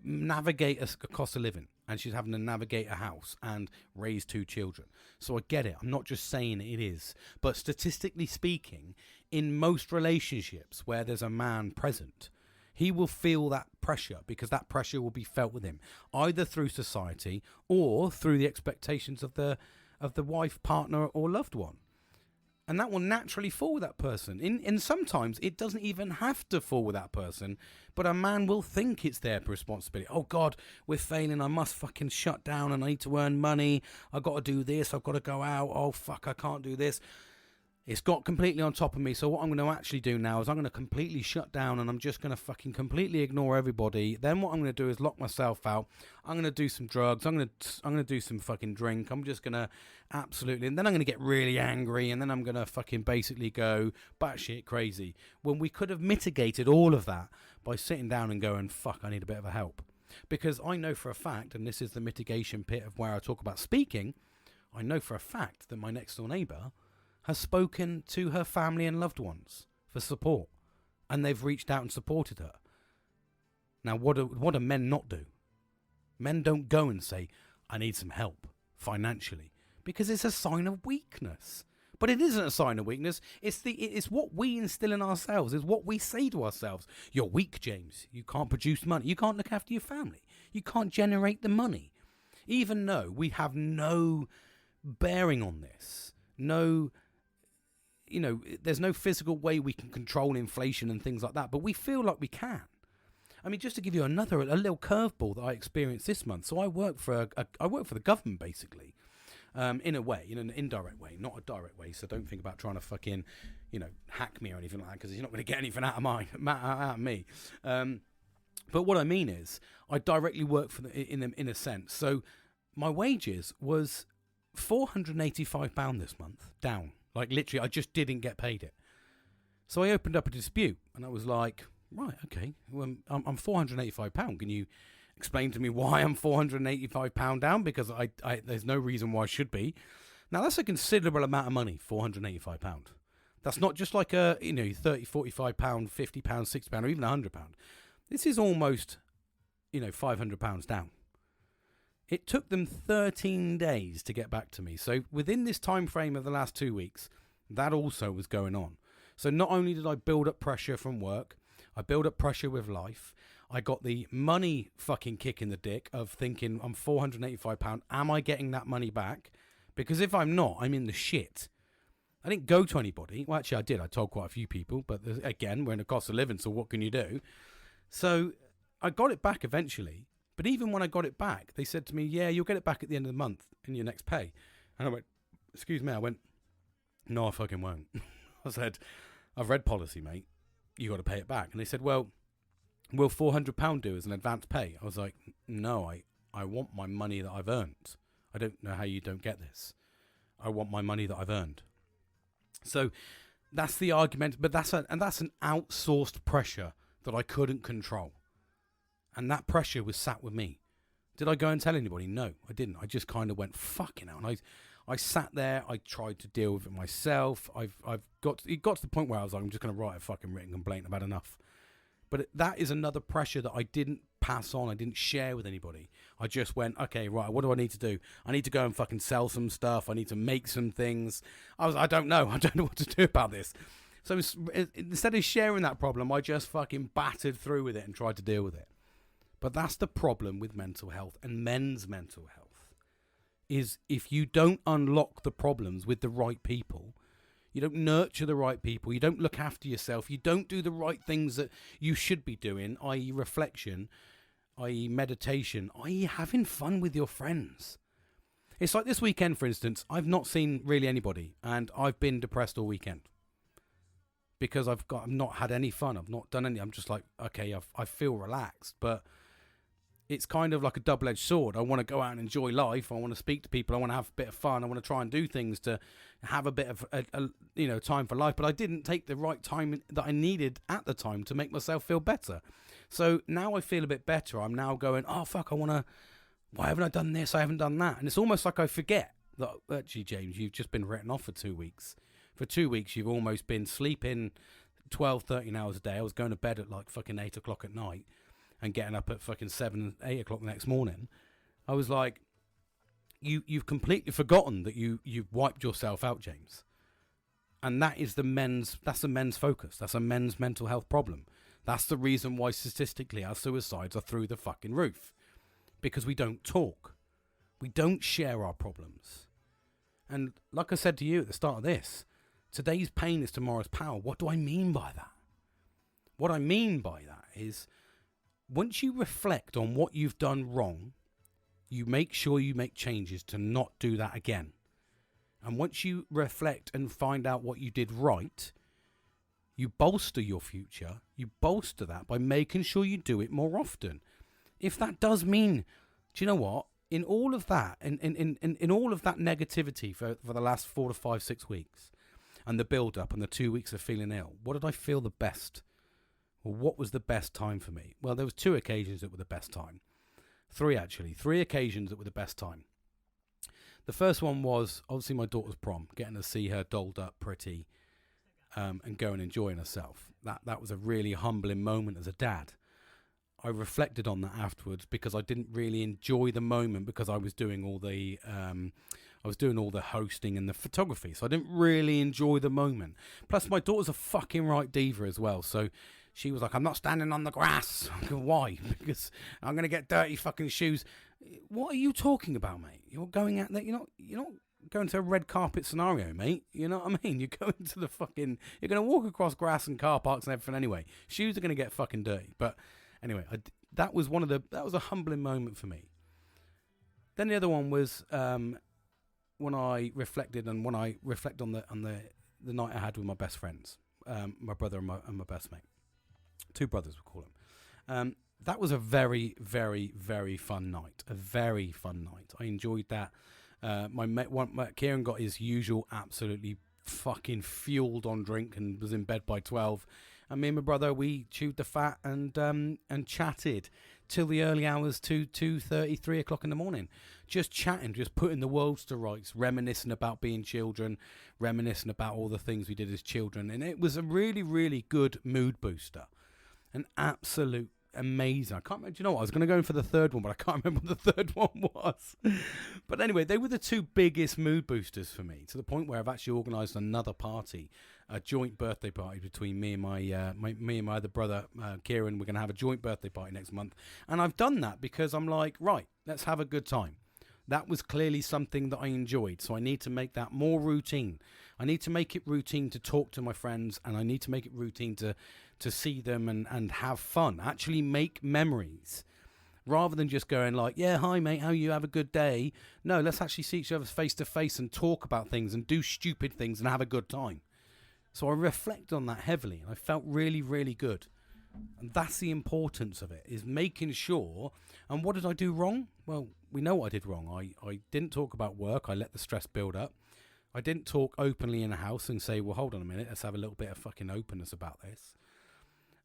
navigate a cost of living, and she's having to navigate a house and raise 2 children. So I get it. I'm not just saying it is. But statistically speaking, in most relationships where there's a man present, he will feel that pressure, because that pressure will be felt with him, either through society or through the expectations of the wife, partner, or loved one. And that will naturally fall with that person. And sometimes it doesn't even have to fall with that person, but a man will think it's their responsibility. Oh God, we're failing. I must fucking shut down, and I need to earn money. I've got to do this. I've got to go out. Oh fuck, I can't do this. It's got completely on top of me. So what I'm going to actually do now is I'm going to completely shut down, and I'm just going to fucking completely ignore everybody. Then what I'm going to do is lock myself out. I'm going to do some drugs. I'm going to do some fucking drink. I'm just going to absolutely, and then I'm going to get really angry, and then I'm going to fucking basically go batshit crazy. When we could have mitigated all of that by sitting down and going, fuck, I need a bit of a help. Because I know for a fact, and this is the mitigation pit of where I talk about speaking, I know for a fact that my next door neighbour has spoken to her family and loved ones for support, and they've reached out and supported her. Now, what do men not do? Men don't go and say, I need some help financially, because it's a sign of weakness. But it isn't a sign of weakness. It's what we instill in ourselves. It's what we say to ourselves. You're weak, James. You can't produce money. You can't look after your family. You can't generate the money. Even though we have no bearing on this, there's no physical way we can control inflation and things like that, but we feel like we can. I mean, just to give you a little curveball that I experienced this month. So I work for the government, basically, in a way, in an indirect way, not a direct way. So don't think about trying to fucking, hack me or anything like that, because you're not going to get anything out of me. But what I mean is, I directly work for in a sense. So my wages was £485 this month, down. Like, literally, I just didn't get paid it. So I opened up a dispute, and I was like, right, okay, well, I'm £485. Can you explain to me why I'm £485 down? Because I there's no reason why I should be. Now, that's a considerable amount of money, £485. That's not just like a, £30, £45, £50, £60, or even £100. This is almost, £500 down. It took them 13 days to get back to me. So within this time frame of the last 2 weeks, that also was going on. So not only did I build up pressure from work, I built up pressure with life. I got the money fucking kick in the dick of thinking, I'm £485. Am I getting that money back? Because if I'm not, I'm in the shit. I didn't go to anybody. Well, actually, I did. I told quite a few people. But again, we're in a cost of living, so what can you do? So I got it back eventually. But even when I got it back, they said to me, yeah, you'll get it back at the end of the month in your next pay. And I went, excuse me, no, I fucking won't. I said, I've read policy, mate. You got to pay it back. And they said, well, will £400 do as an advance pay? I was like, no, I want my money that I've earned. I don't know how you don't get this. I want my money that I've earned. So that's the argument, but that's an outsourced pressure that I couldn't control. And that pressure was sat with me. Did I go and tell anybody? No, I didn't. I just kind of went, fucking hell. And I sat there. I tried to deal with it myself. It got to the point where I was like, I'm just going to write a fucking written complaint. I've had enough. But that is another pressure that I didn't pass on. I didn't share with anybody. I just went, okay, right, what do I need to do? I need to go and fucking sell some stuff. I need to make some things. I don't know. I don't know what to do about this. So instead of sharing that problem, I just fucking battered through with it and tried to deal with it. But that's the problem with mental health and men's mental health, is if you don't unlock the problems with the right people, you don't nurture the right people, you don't look after yourself, you don't do the right things that you should be doing, i.e. reflection, i.e. meditation, i.e. having fun with your friends. It's like this weekend, for instance, I've not seen really anybody, and I've been depressed all weekend because I've not had any fun. I've not done any. I'm just like, okay, I feel relaxed, but it's kind of like a double-edged sword. I want to go out and enjoy life. I want to speak to people. I want to have a bit of fun. I want to try and do things to have a bit of a time for life. But I didn't take the right time that I needed at the time to make myself feel better. So now I feel a bit better. I'm now going, oh fuck, why haven't I done this? I haven't done that. And it's almost like I forget that, actually, James, you've just been written off for 2 weeks. For 2 weeks, you've almost been sleeping 12, 13 hours a day. I was going to bed at like fucking 8 o'clock at night and getting up at fucking 7, 8 o'clock the next morning. I was like, you've completely forgotten that you've wiped yourself out, James. And that's the men's focus. That's a men's mental health problem. That's the reason why statistically our suicides are through the fucking roof. Because we don't talk. We don't share our problems. And like I said to you at the start of this, today's pain is tomorrow's power. What do I mean by that? What I mean by that is, once you reflect on what you've done wrong, you make sure you make changes to not do that again. And once you reflect and find out what you did right, you bolster your future. You bolster that by making sure you do it more often. If that does mean, do you know what? In all of that, in all of that negativity for the last 4 to 5, 6 weeks, and the build-up and the 2 weeks of feeling ill, what did I feel the best? Well, what was the best time for me? Well, there was 2 occasions that were the best time. 3, actually. 3 occasions that were the best time. The first one was, obviously, my daughter's prom, getting to see her dolled up pretty and go and enjoying herself. That was a really humbling moment as a dad. I reflected on that afterwards because I didn't really enjoy the moment because I was doing all the hosting and the photography, so I didn't really enjoy the moment. Plus, my daughter's a fucking right diva as well, so she was like, "I'm not standing on the grass." I go, why? Because I'm gonna get dirty fucking shoes. What are you talking about, mate? You're going out there. You're not going to a red carpet scenario, mate. You know what I mean? You're going to the fucking. You're gonna walk across grass and car parks and everything anyway. Shoes are gonna get fucking dirty, but. Anyway, that was a humbling moment for me. Then the other one was when I reflected, and when I reflect on the night I had with my best friends, my brother and my best mate, 2 brothers we call them. That was a very, very, very fun night. A very fun night. I enjoyed that. My mate, Kieran, got his usual absolutely fucking fueled on drink and was in bed by 12. And me and my brother, we chewed the fat and chatted till the early hours, 2:30, 3 o'clock in the morning. Just chatting, just putting the worlds to rights, reminiscing about being children, reminiscing about all the things we did as children. And it was a really, really good mood booster. An absolute amazing. I can't remember. Do you know what? I was going to go in for the third one, but I can't remember what the third one was. But anyway, they were the 2 biggest mood boosters for me, to the point where I've actually organised another party, a joint birthday party between me and my other brother, Kieran. We're going to have a joint birthday party next month. And I've done that because I'm like, right, let's have a good time. That was clearly something that I enjoyed, so I need to make that more routine. I need to make it routine to talk to my friends, and I need to make it routine to see them and have fun, actually make memories, rather than just going like, yeah, hi mate, how you, have a good day. No, let's actually see each other face to face and talk about things and do stupid things and have a good time. So I reflect on that heavily, and I felt really, really good. And that's the importance of it, is making sure. And what did I do wrong? Well, we know what I did wrong. I didn't talk about work. I let the stress build up. I didn't talk openly in the house and say, well, hold on a minute, let's have a little bit of fucking openness about this.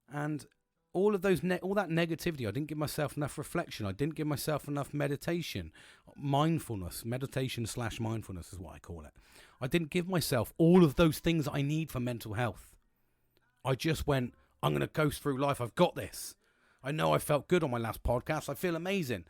And all of those, all that negativity, I didn't give myself enough reflection. I didn't give myself enough meditation, mindfulness, meditation/mindfulness is what I call it. I didn't give myself all of those things that I need for mental health. I just went, I'm going to go through life. I've got this. I know I felt good on my last podcast. I feel amazing.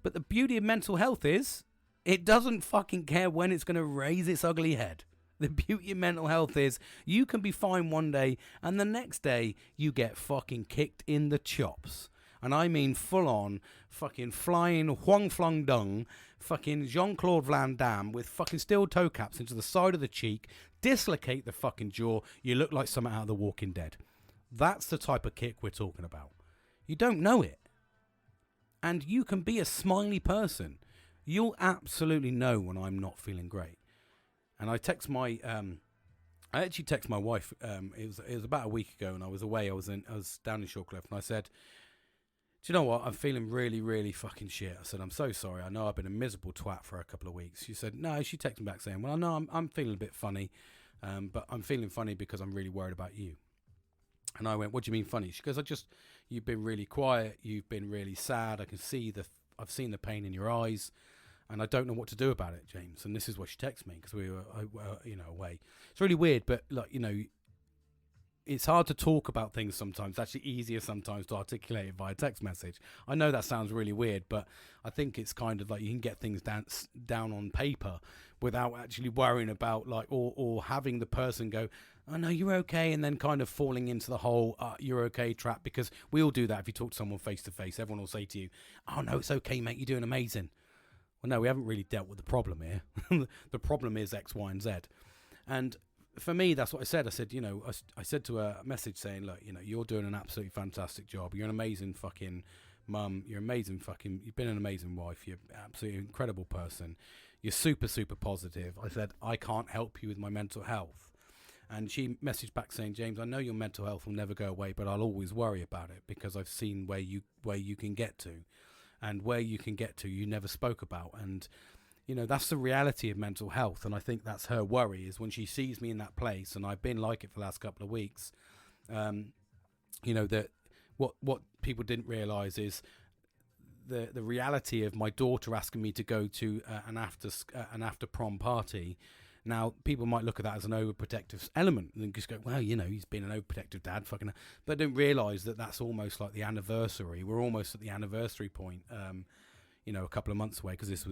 But the beauty of mental health is it doesn't fucking care when it's going to raise its ugly head. The beauty of mental health is you can be fine one day and the next day you get fucking kicked in the chops. And I mean full on fucking flying Huang Flung Dung, fucking Jean-Claude Van Damme with fucking steel toe caps into the side of the cheek, dislocate the fucking jaw. You look like something out of The Walking Dead. That's the type of kick we're talking about. You don't know it. And you can be a smiley person. You'll absolutely know when I'm not feeling great. And I text my, I actually text my wife. It was about a week ago, and I was away. I was down in Shawcliffe, and I said, "Do you know what? I'm feeling really, really fucking shit." I said, "I'm so sorry. I know I've been a miserable twat for a couple of weeks." She said, "No." She texted me back saying, "Well, no, I'm feeling a bit funny, but I'm feeling funny because I'm really worried about you." And I went, "What do you mean funny?" She goes, "You've been really quiet. You've been really sad. I can see I've seen the pain in your eyes, and I don't know what to do about it, James." And this is what she texted me, because we were, away. It's really weird, but like, it's hard to talk about things sometimes. It's actually easier sometimes to articulate it via text message. I know that sounds really weird, but I think it's kind of like you can get things down on paper without actually worrying about or having the person go, "Oh no, you're okay," and then kind of falling into the whole "you're okay" trap, because we all do that. If you talk to someone face to face, everyone will say to you, "Oh no, it's okay, mate, you're doing amazing." Well, no, we haven't really dealt with the problem here. The problem is X, Y, and Z. And for me, that's what I said. I said, I said to her a message saying, "Look, you're doing an absolutely fantastic job. You're an amazing fucking mum. You've been an amazing wife. You're an absolutely incredible person. You're super, super positive." I said, "I can't help you with my mental health." And she messaged back saying, "James, I know your mental health will never go away, but I'll always worry about it, because I've seen where you can get to, and where you can get to you never spoke about." And that's the reality of mental health. And I think that's her worry, is when she sees me in that place, and I've been like it for the last couple of weeks, that what people didn't realize is the reality of my daughter asking me to go to an after prom party. Now, people might look at that as an overprotective element and just go, "Well, he's been an overprotective dad, fucking," but don't realise that that's almost like the anniversary. We're almost at the anniversary point, a couple of months away, because this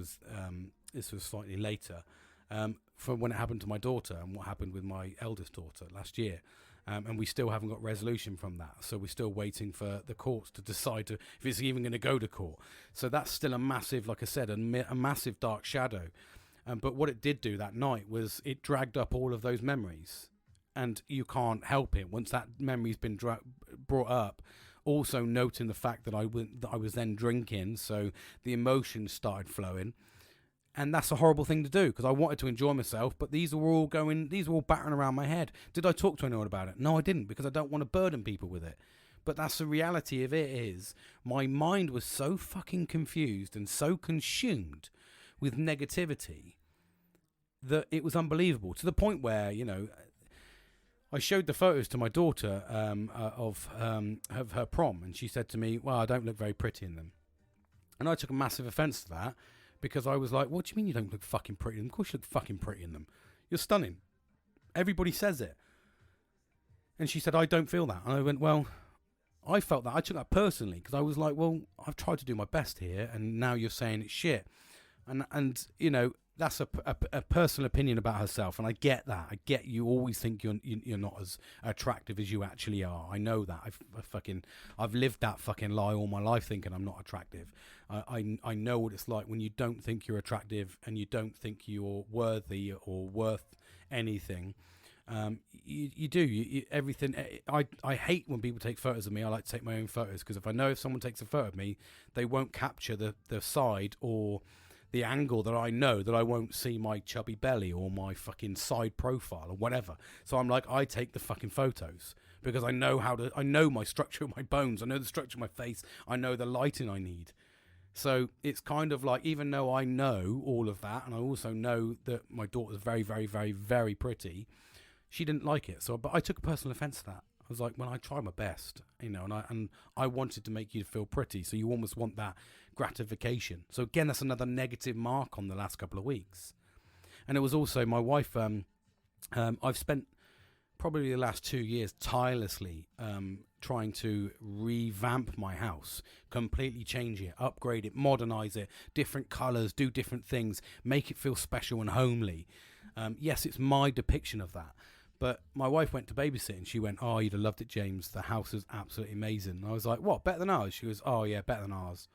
was slightly later, from when it happened to my daughter and what happened with my eldest daughter last year. And we still haven't got resolution from that. So we're still waiting for the courts to decide if it's even going to go to court. So that's still a massive, like I said, a massive dark shadow. But what it did do that night was it dragged up all of those memories, and you can't help it once that memory's been brought up. Also noting the fact that I was then drinking, so the emotions started flowing, and that's a horrible thing to do, because I wanted to enjoy myself, but these were all battering around my head. Did I talk to anyone about it? No, I didn't, because I don't want to burden people with it. But that's the reality of it. Is my mind was so fucking confused and so consumed with negativity that it was unbelievable, to the point where I showed the photos to my daughter of her prom, and she said to me, "Well, I don't look very pretty in them." And I took a massive offence to that, because I was like, "What do you mean you don't look fucking pretty in them? Of course you look fucking pretty in them. You're stunning. Everybody says it." And she said, "I don't feel that." And I went, "Well, I felt that." I took that personally, because I was like, "Well, I've tried to do my best here, and now you're saying it's shit." And that's a personal opinion about herself, and I get that. I get you always think you're not as attractive as you actually are. I know that. I've lived that fucking lie all my life, thinking I'm not attractive. I know what it's like when you don't think you're attractive and you don't think you're worthy or worth anything. You do everything. I hate when people take photos of me. I like to take my own photos, because if someone takes a photo of me, they won't capture the side or the angle that I know that I won't see my chubby belly or my fucking side profile or whatever. So I'm like, I take the fucking photos, because I know my structure of my bones. I know the structure of my face. I know the lighting I need. So it's kind of like, even though I know all of that, and I also know that my daughter's very, very, very, very pretty, she didn't like it. But I took a personal offence to that. I was like, "Well, I try my best, and I wanted to make you feel pretty, so you almost want that gratification." So again, that's another negative mark on the last couple of weeks. And it was also my wife. I've spent probably the last 2 years tirelessly trying to revamp my house, completely change it, upgrade it, modernize it, different colors, do different things, make it feel special and homely. Yes, it's my depiction of that. But my wife went to babysit and she went, "Oh, you'd have loved it, James. The house is absolutely amazing." And I was like, "What, better than ours?" She goes, "Oh yeah, better than ours."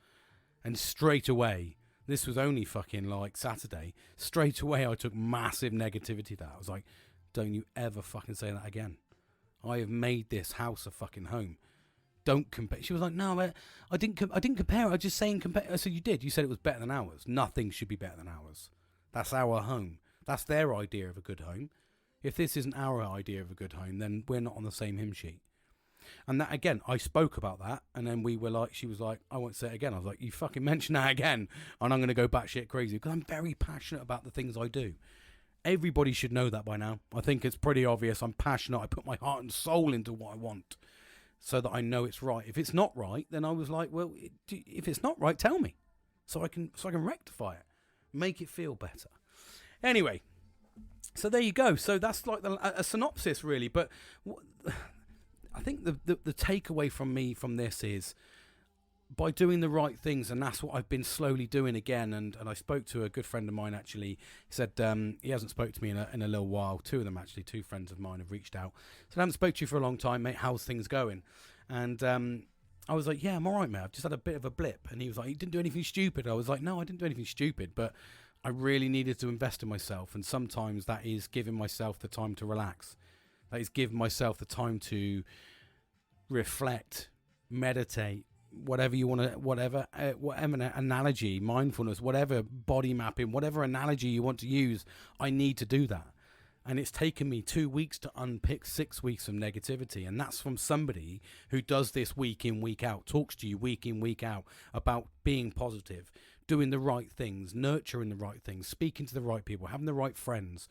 And straight away, this was only fucking like Saturday, straight away I took massive negativity to that. I was like, don't you ever fucking say that again. I have made this house a fucking home. Don't compare. She was like, "No, I didn't compare it. I was just saying compare." I said, "You did. You said it was better than ours. Nothing should be better than ours. That's our home. That's their idea of a good home. If this isn't our idea of a good home, then we're not on the same hymn sheet." And that, again, I spoke about that, and then we were like, she was like, "I won't say it again." I was like, "You fucking mention that again, and I'm going to go batshit crazy," because I'm very passionate about the things I do. Everybody should know that by now. I think it's pretty obvious. I'm passionate. I put my heart and soul into what I want, so that I know it's right. If it's not right, then I was like, well, if it's not right, tell me, so I can rectify it, make it feel better. Anyway, so there you go. So that's like a synopsis, really. But I think the takeaway from me from this is, by doing the right things, and that's what I've been slowly doing again. And I spoke to a good friend of mine, actually. He said he hasn't spoke to me in a little while. Two of them, actually, two friends of mine have reached out. Said, "I haven't spoke to you for a long time, mate. How's things going?" And I was like, "Yeah, I'm all right, mate. I've just had a bit of a blip." And he was like, "You didn't do anything stupid?" I was like, "No, I didn't do anything stupid, but I really needed to invest in myself. And sometimes that is giving myself the time to relax. That is giving myself the time to reflect, meditate, whatever you want to, whatever analogy, mindfulness, whatever, body mapping, whatever analogy you want to use. I need to do that." And it's taken me 2 weeks to unpick 6 weeks of negativity. And that's from somebody who does this week in, week out, talks to you week in, week out about being positive, doing the right things, nurturing the right things, speaking to the right people, having the right friends.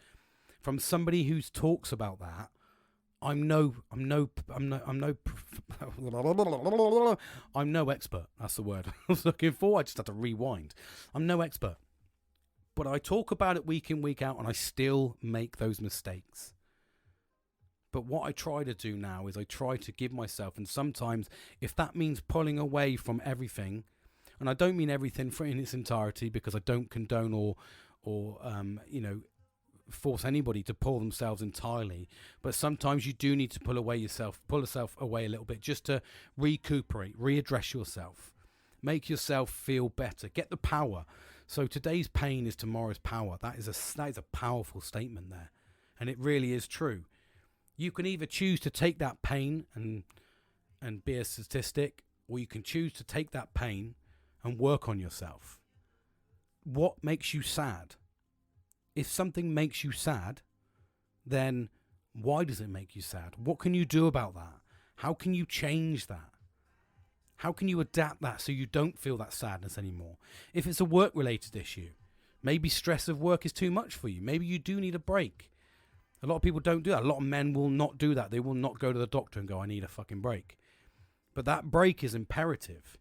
From somebody who talks about that, I'm no expert. That's the word I was looking for. I just had to rewind. I'm no expert. But I talk about it week in, week out, and I still make those mistakes. But what I try to do now is I try to give myself, and sometimes if that means pulling away from everything, and I don't mean everything in its entirety, because I don't condone or force anybody to pull themselves entirely, but sometimes you do need to pull yourself away a little bit, just to recuperate, readdress yourself, make yourself feel better, get the power. So today's pain is tomorrow's power. That is a powerful statement there, and it really is true. You can either choose to take that pain and be a statistic, or you can choose to take that pain and work on yourself. What makes you sad? If something makes you sad, then why does it make you sad? What can you do about that? How can you change that? How can you adapt that so you don't feel that sadness anymore? If it's a work-related issue, maybe stress of work is too much for you. Maybe you do need a break. A lot of people don't do that. A lot of men will not do that. They will not go to the doctor and go, "I need a fucking break." But that break is imperative.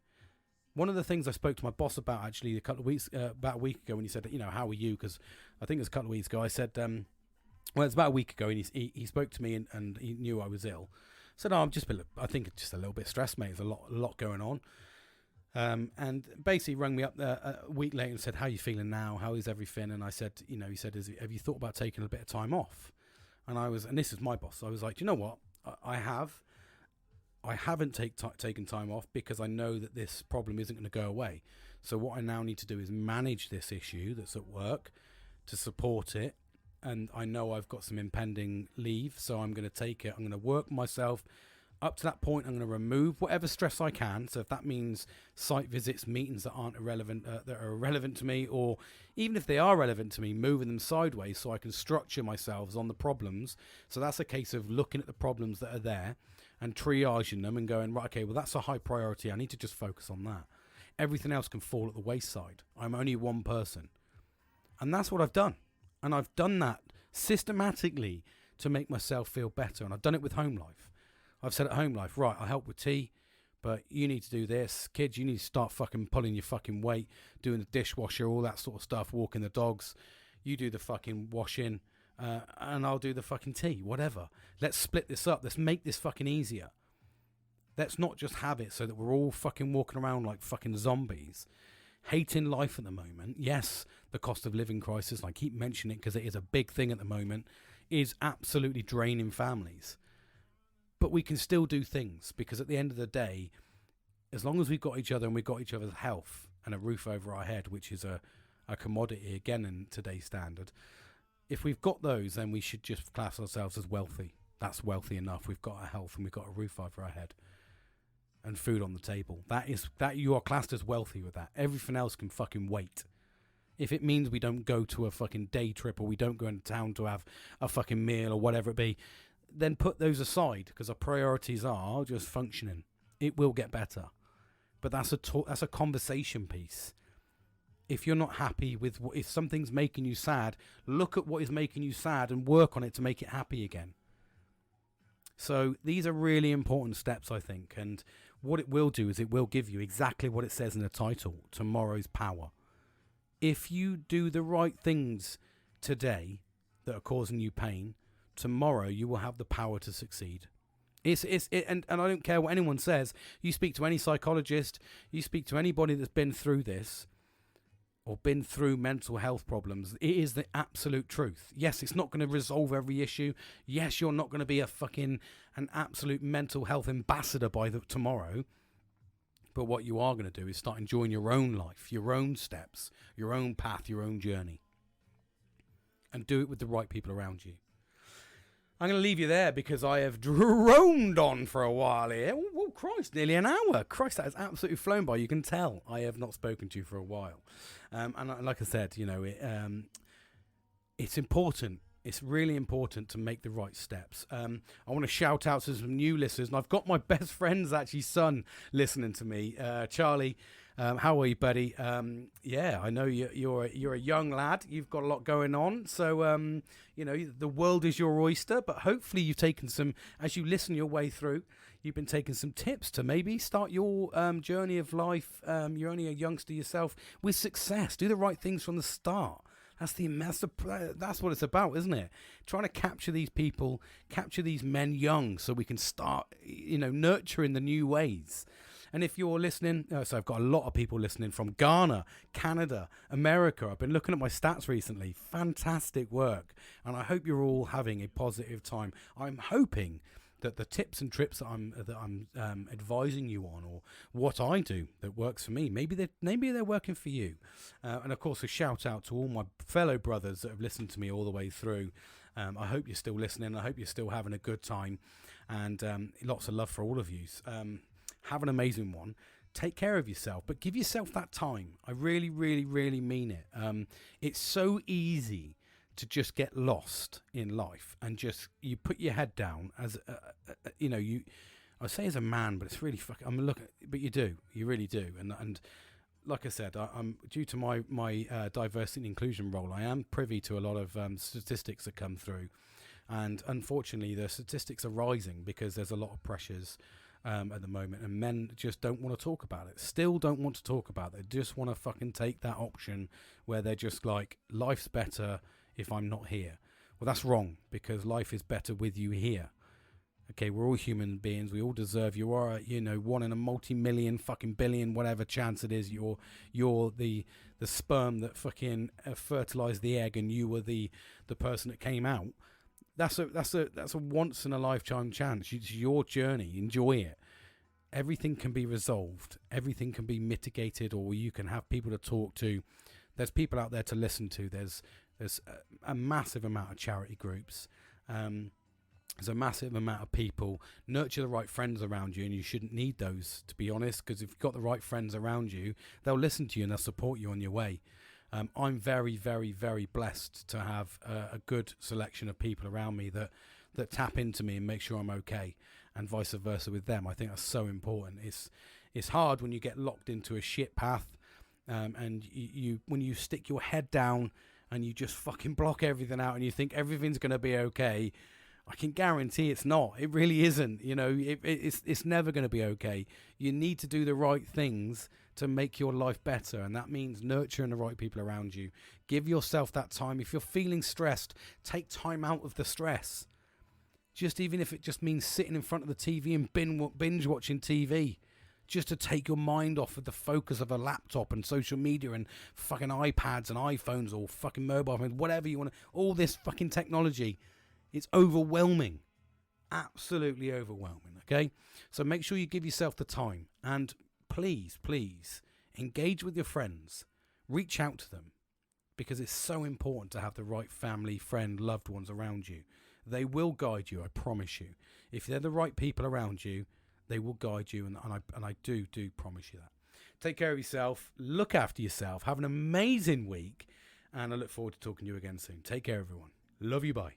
One of the things I spoke to my boss about, actually, about a week ago, when he said, "How are you?" Because I think it was a couple of weeks ago. I said, well, it's about a week ago, and he spoke to me, and he knew I was ill. I said, I think it's just a little bit stressed, mate. There's a lot going on. And basically rang me up a week later and said, "How are you feeling now? How is everything?" And I said, he said, "Have you thought about taking a bit of time off?" And this is my boss. I was like, "You know what? I haven't taken time off because I know that this problem isn't going to go away. So what I now need to do is manage this issue that's at work, to support it. And I know I've got some impending leave, so I'm going to take it. I'm going to work myself up to that point. I'm going to remove whatever stress I can. So if that means site visits, meetings that aren't irrelevant, that are irrelevant to me, or even if they are relevant to me, moving them sideways so I can structure myself on the problems. So that's a case of looking at the problems that are there and triaging them and going, right, okay, well, that's a high priority. I need to just focus on that. Everything else can fall at the wayside. I'm only one person. And that's what I've done. And I've done that systematically to make myself feel better. And I've done it with Home Life. I've said at Home Life, right, I'll help with tea, but you need to do this. Kids, you need to start fucking pulling your fucking weight, doing the dishwasher, all that sort of stuff, walking the dogs. You do the fucking washing, and I'll do the fucking tea, whatever. Let's split this up. Let's make this fucking easier. Let's not just have it so that we're all fucking walking around like fucking zombies, hating life at the moment. Yes, the cost of living crisis, and I keep mentioning it because it is a big thing at the moment, is absolutely draining families. But we can still do things, because at the end of the day, as long as we've got each other and we've got each other's health and a roof over our head, which is a commodity again in today's standard, if we've got those, then we should just class ourselves as wealthy. That's wealthy enough. We've got our health and we've got a roof over our head and food on the table. That you are classed as wealthy with that. Everything else can fucking wait. If it means we don't go to a fucking day trip, or we don't go into town to have a fucking meal or whatever it be, then put those aside, because our priorities are just functioning. It will get better. But that's a conversation piece. If you're not happy with if something's making you sad, look at what is making you sad and work on it to make it happy again. So these are really important steps, I think. And what it will do is it will give you exactly what it says in the title, tomorrow's power. If you do the right things today that are causing you pain, tomorrow you will have the power to succeed. And I don't care what anyone says. You speak to any psychologist, you speak to anybody that's been through this or been through mental health problems, it is the absolute truth. Yes, it's not going to resolve every issue. Yes, you're not going to be an absolute mental health ambassador by tomorrow. But what you are going to do is start enjoying your own life, your own steps, your own path, your own journey. And do it with the right people around you. I'm going to leave you there because I have droned on for a while here. Oh, Christ, nearly an hour. Christ, that has absolutely flown by. You can tell I have not spoken to you for a while. And like I said, it's important. It's really important to make the right steps. I want to shout out to some new listeners. And I've got my best friend's son listening to me. Charlie, how are you, buddy? Yeah, I know you're a young lad. You've got a lot going on. So, the world is your oyster. But hopefully you've taken some, as you listen your way through, you've been taking some tips to maybe start your journey of life. You're only a youngster yourself, with success. Do the right things from the start. That's what it's about, isn't it? Trying to capture these people, capture these men young, so we can start, nurturing the new ways. And if you're listening, so I've got a lot of people listening from Ghana, Canada, America. I've been looking at my stats recently. Fantastic work. And I hope you're all having a positive time. I'm hoping that the tips and trips that I'm advising you on, or what I do that works for me, maybe they're working for you. And of course, a shout out to all my fellow brothers that have listened to me all the way through. I hope you're still listening. I hope you're still having a good time, and lots of love for all of you. Have an amazing one. Take care of yourself, but give yourself that time. I really, really, really mean it. It's so easy to just get lost in life, and just you put your head down as I say as a man, but it's really but you really do. And like I said, I'm due to my diversity and inclusion role, I am privy to a lot of statistics that come through, and unfortunately the statistics are rising because there's a lot of pressures at the moment, and men just don't want to talk about it. Still don't want to talk about it. They just want to fucking take that option where they're just like, life's better if I'm not here. Well, that's wrong, because life is better with you here. Okay, we're all human beings. We all deserve. You are, one in a multi-million, fucking billion, whatever chance it is. You're the sperm that fucking fertilized the egg, and you were the person that came out. That's a once in a lifetime chance. It's your journey. Enjoy it. Everything can be resolved. Everything can be mitigated, or you can have people to talk to. There's people out there to listen to. There's a massive amount of charity groups. There's a massive amount of people. Nurture the right friends around you, and you shouldn't need those, to be honest, because if you've got the right friends around you, they'll listen to you and they'll support you on your way. I'm very, very, very blessed to have a good selection of people around me that tap into me and make sure I'm okay, and vice versa with them. I think that's so important. It's hard when you get locked into a shit path, and you when you stick your head down and you just fucking block everything out and you think everything's going to be okay. I can guarantee it's not. It really isn't. It's never going to be okay. You need to do the right things to make your life better, and that means nurturing the right people around you. Give yourself that time. If you're feeling stressed, take time out of the stress. Just even if it just means sitting in front of the TV and binge watching TV, just to take your mind off of the focus of a laptop and social media and fucking iPads and iPhones or fucking mobile phones, whatever you want to, all this fucking technology. It's overwhelming. Absolutely overwhelming, okay? So make sure you give yourself the time, and please, please engage with your friends. Reach out to them, because it's so important to have the right family, friend, loved ones around you. They will guide you, I promise you. If they're the right people around you, they will guide you, and I do promise you that. Take care of yourself, look after yourself, have an amazing week, and I look forward to talking to you again soon. Take care, everyone. Love you, bye.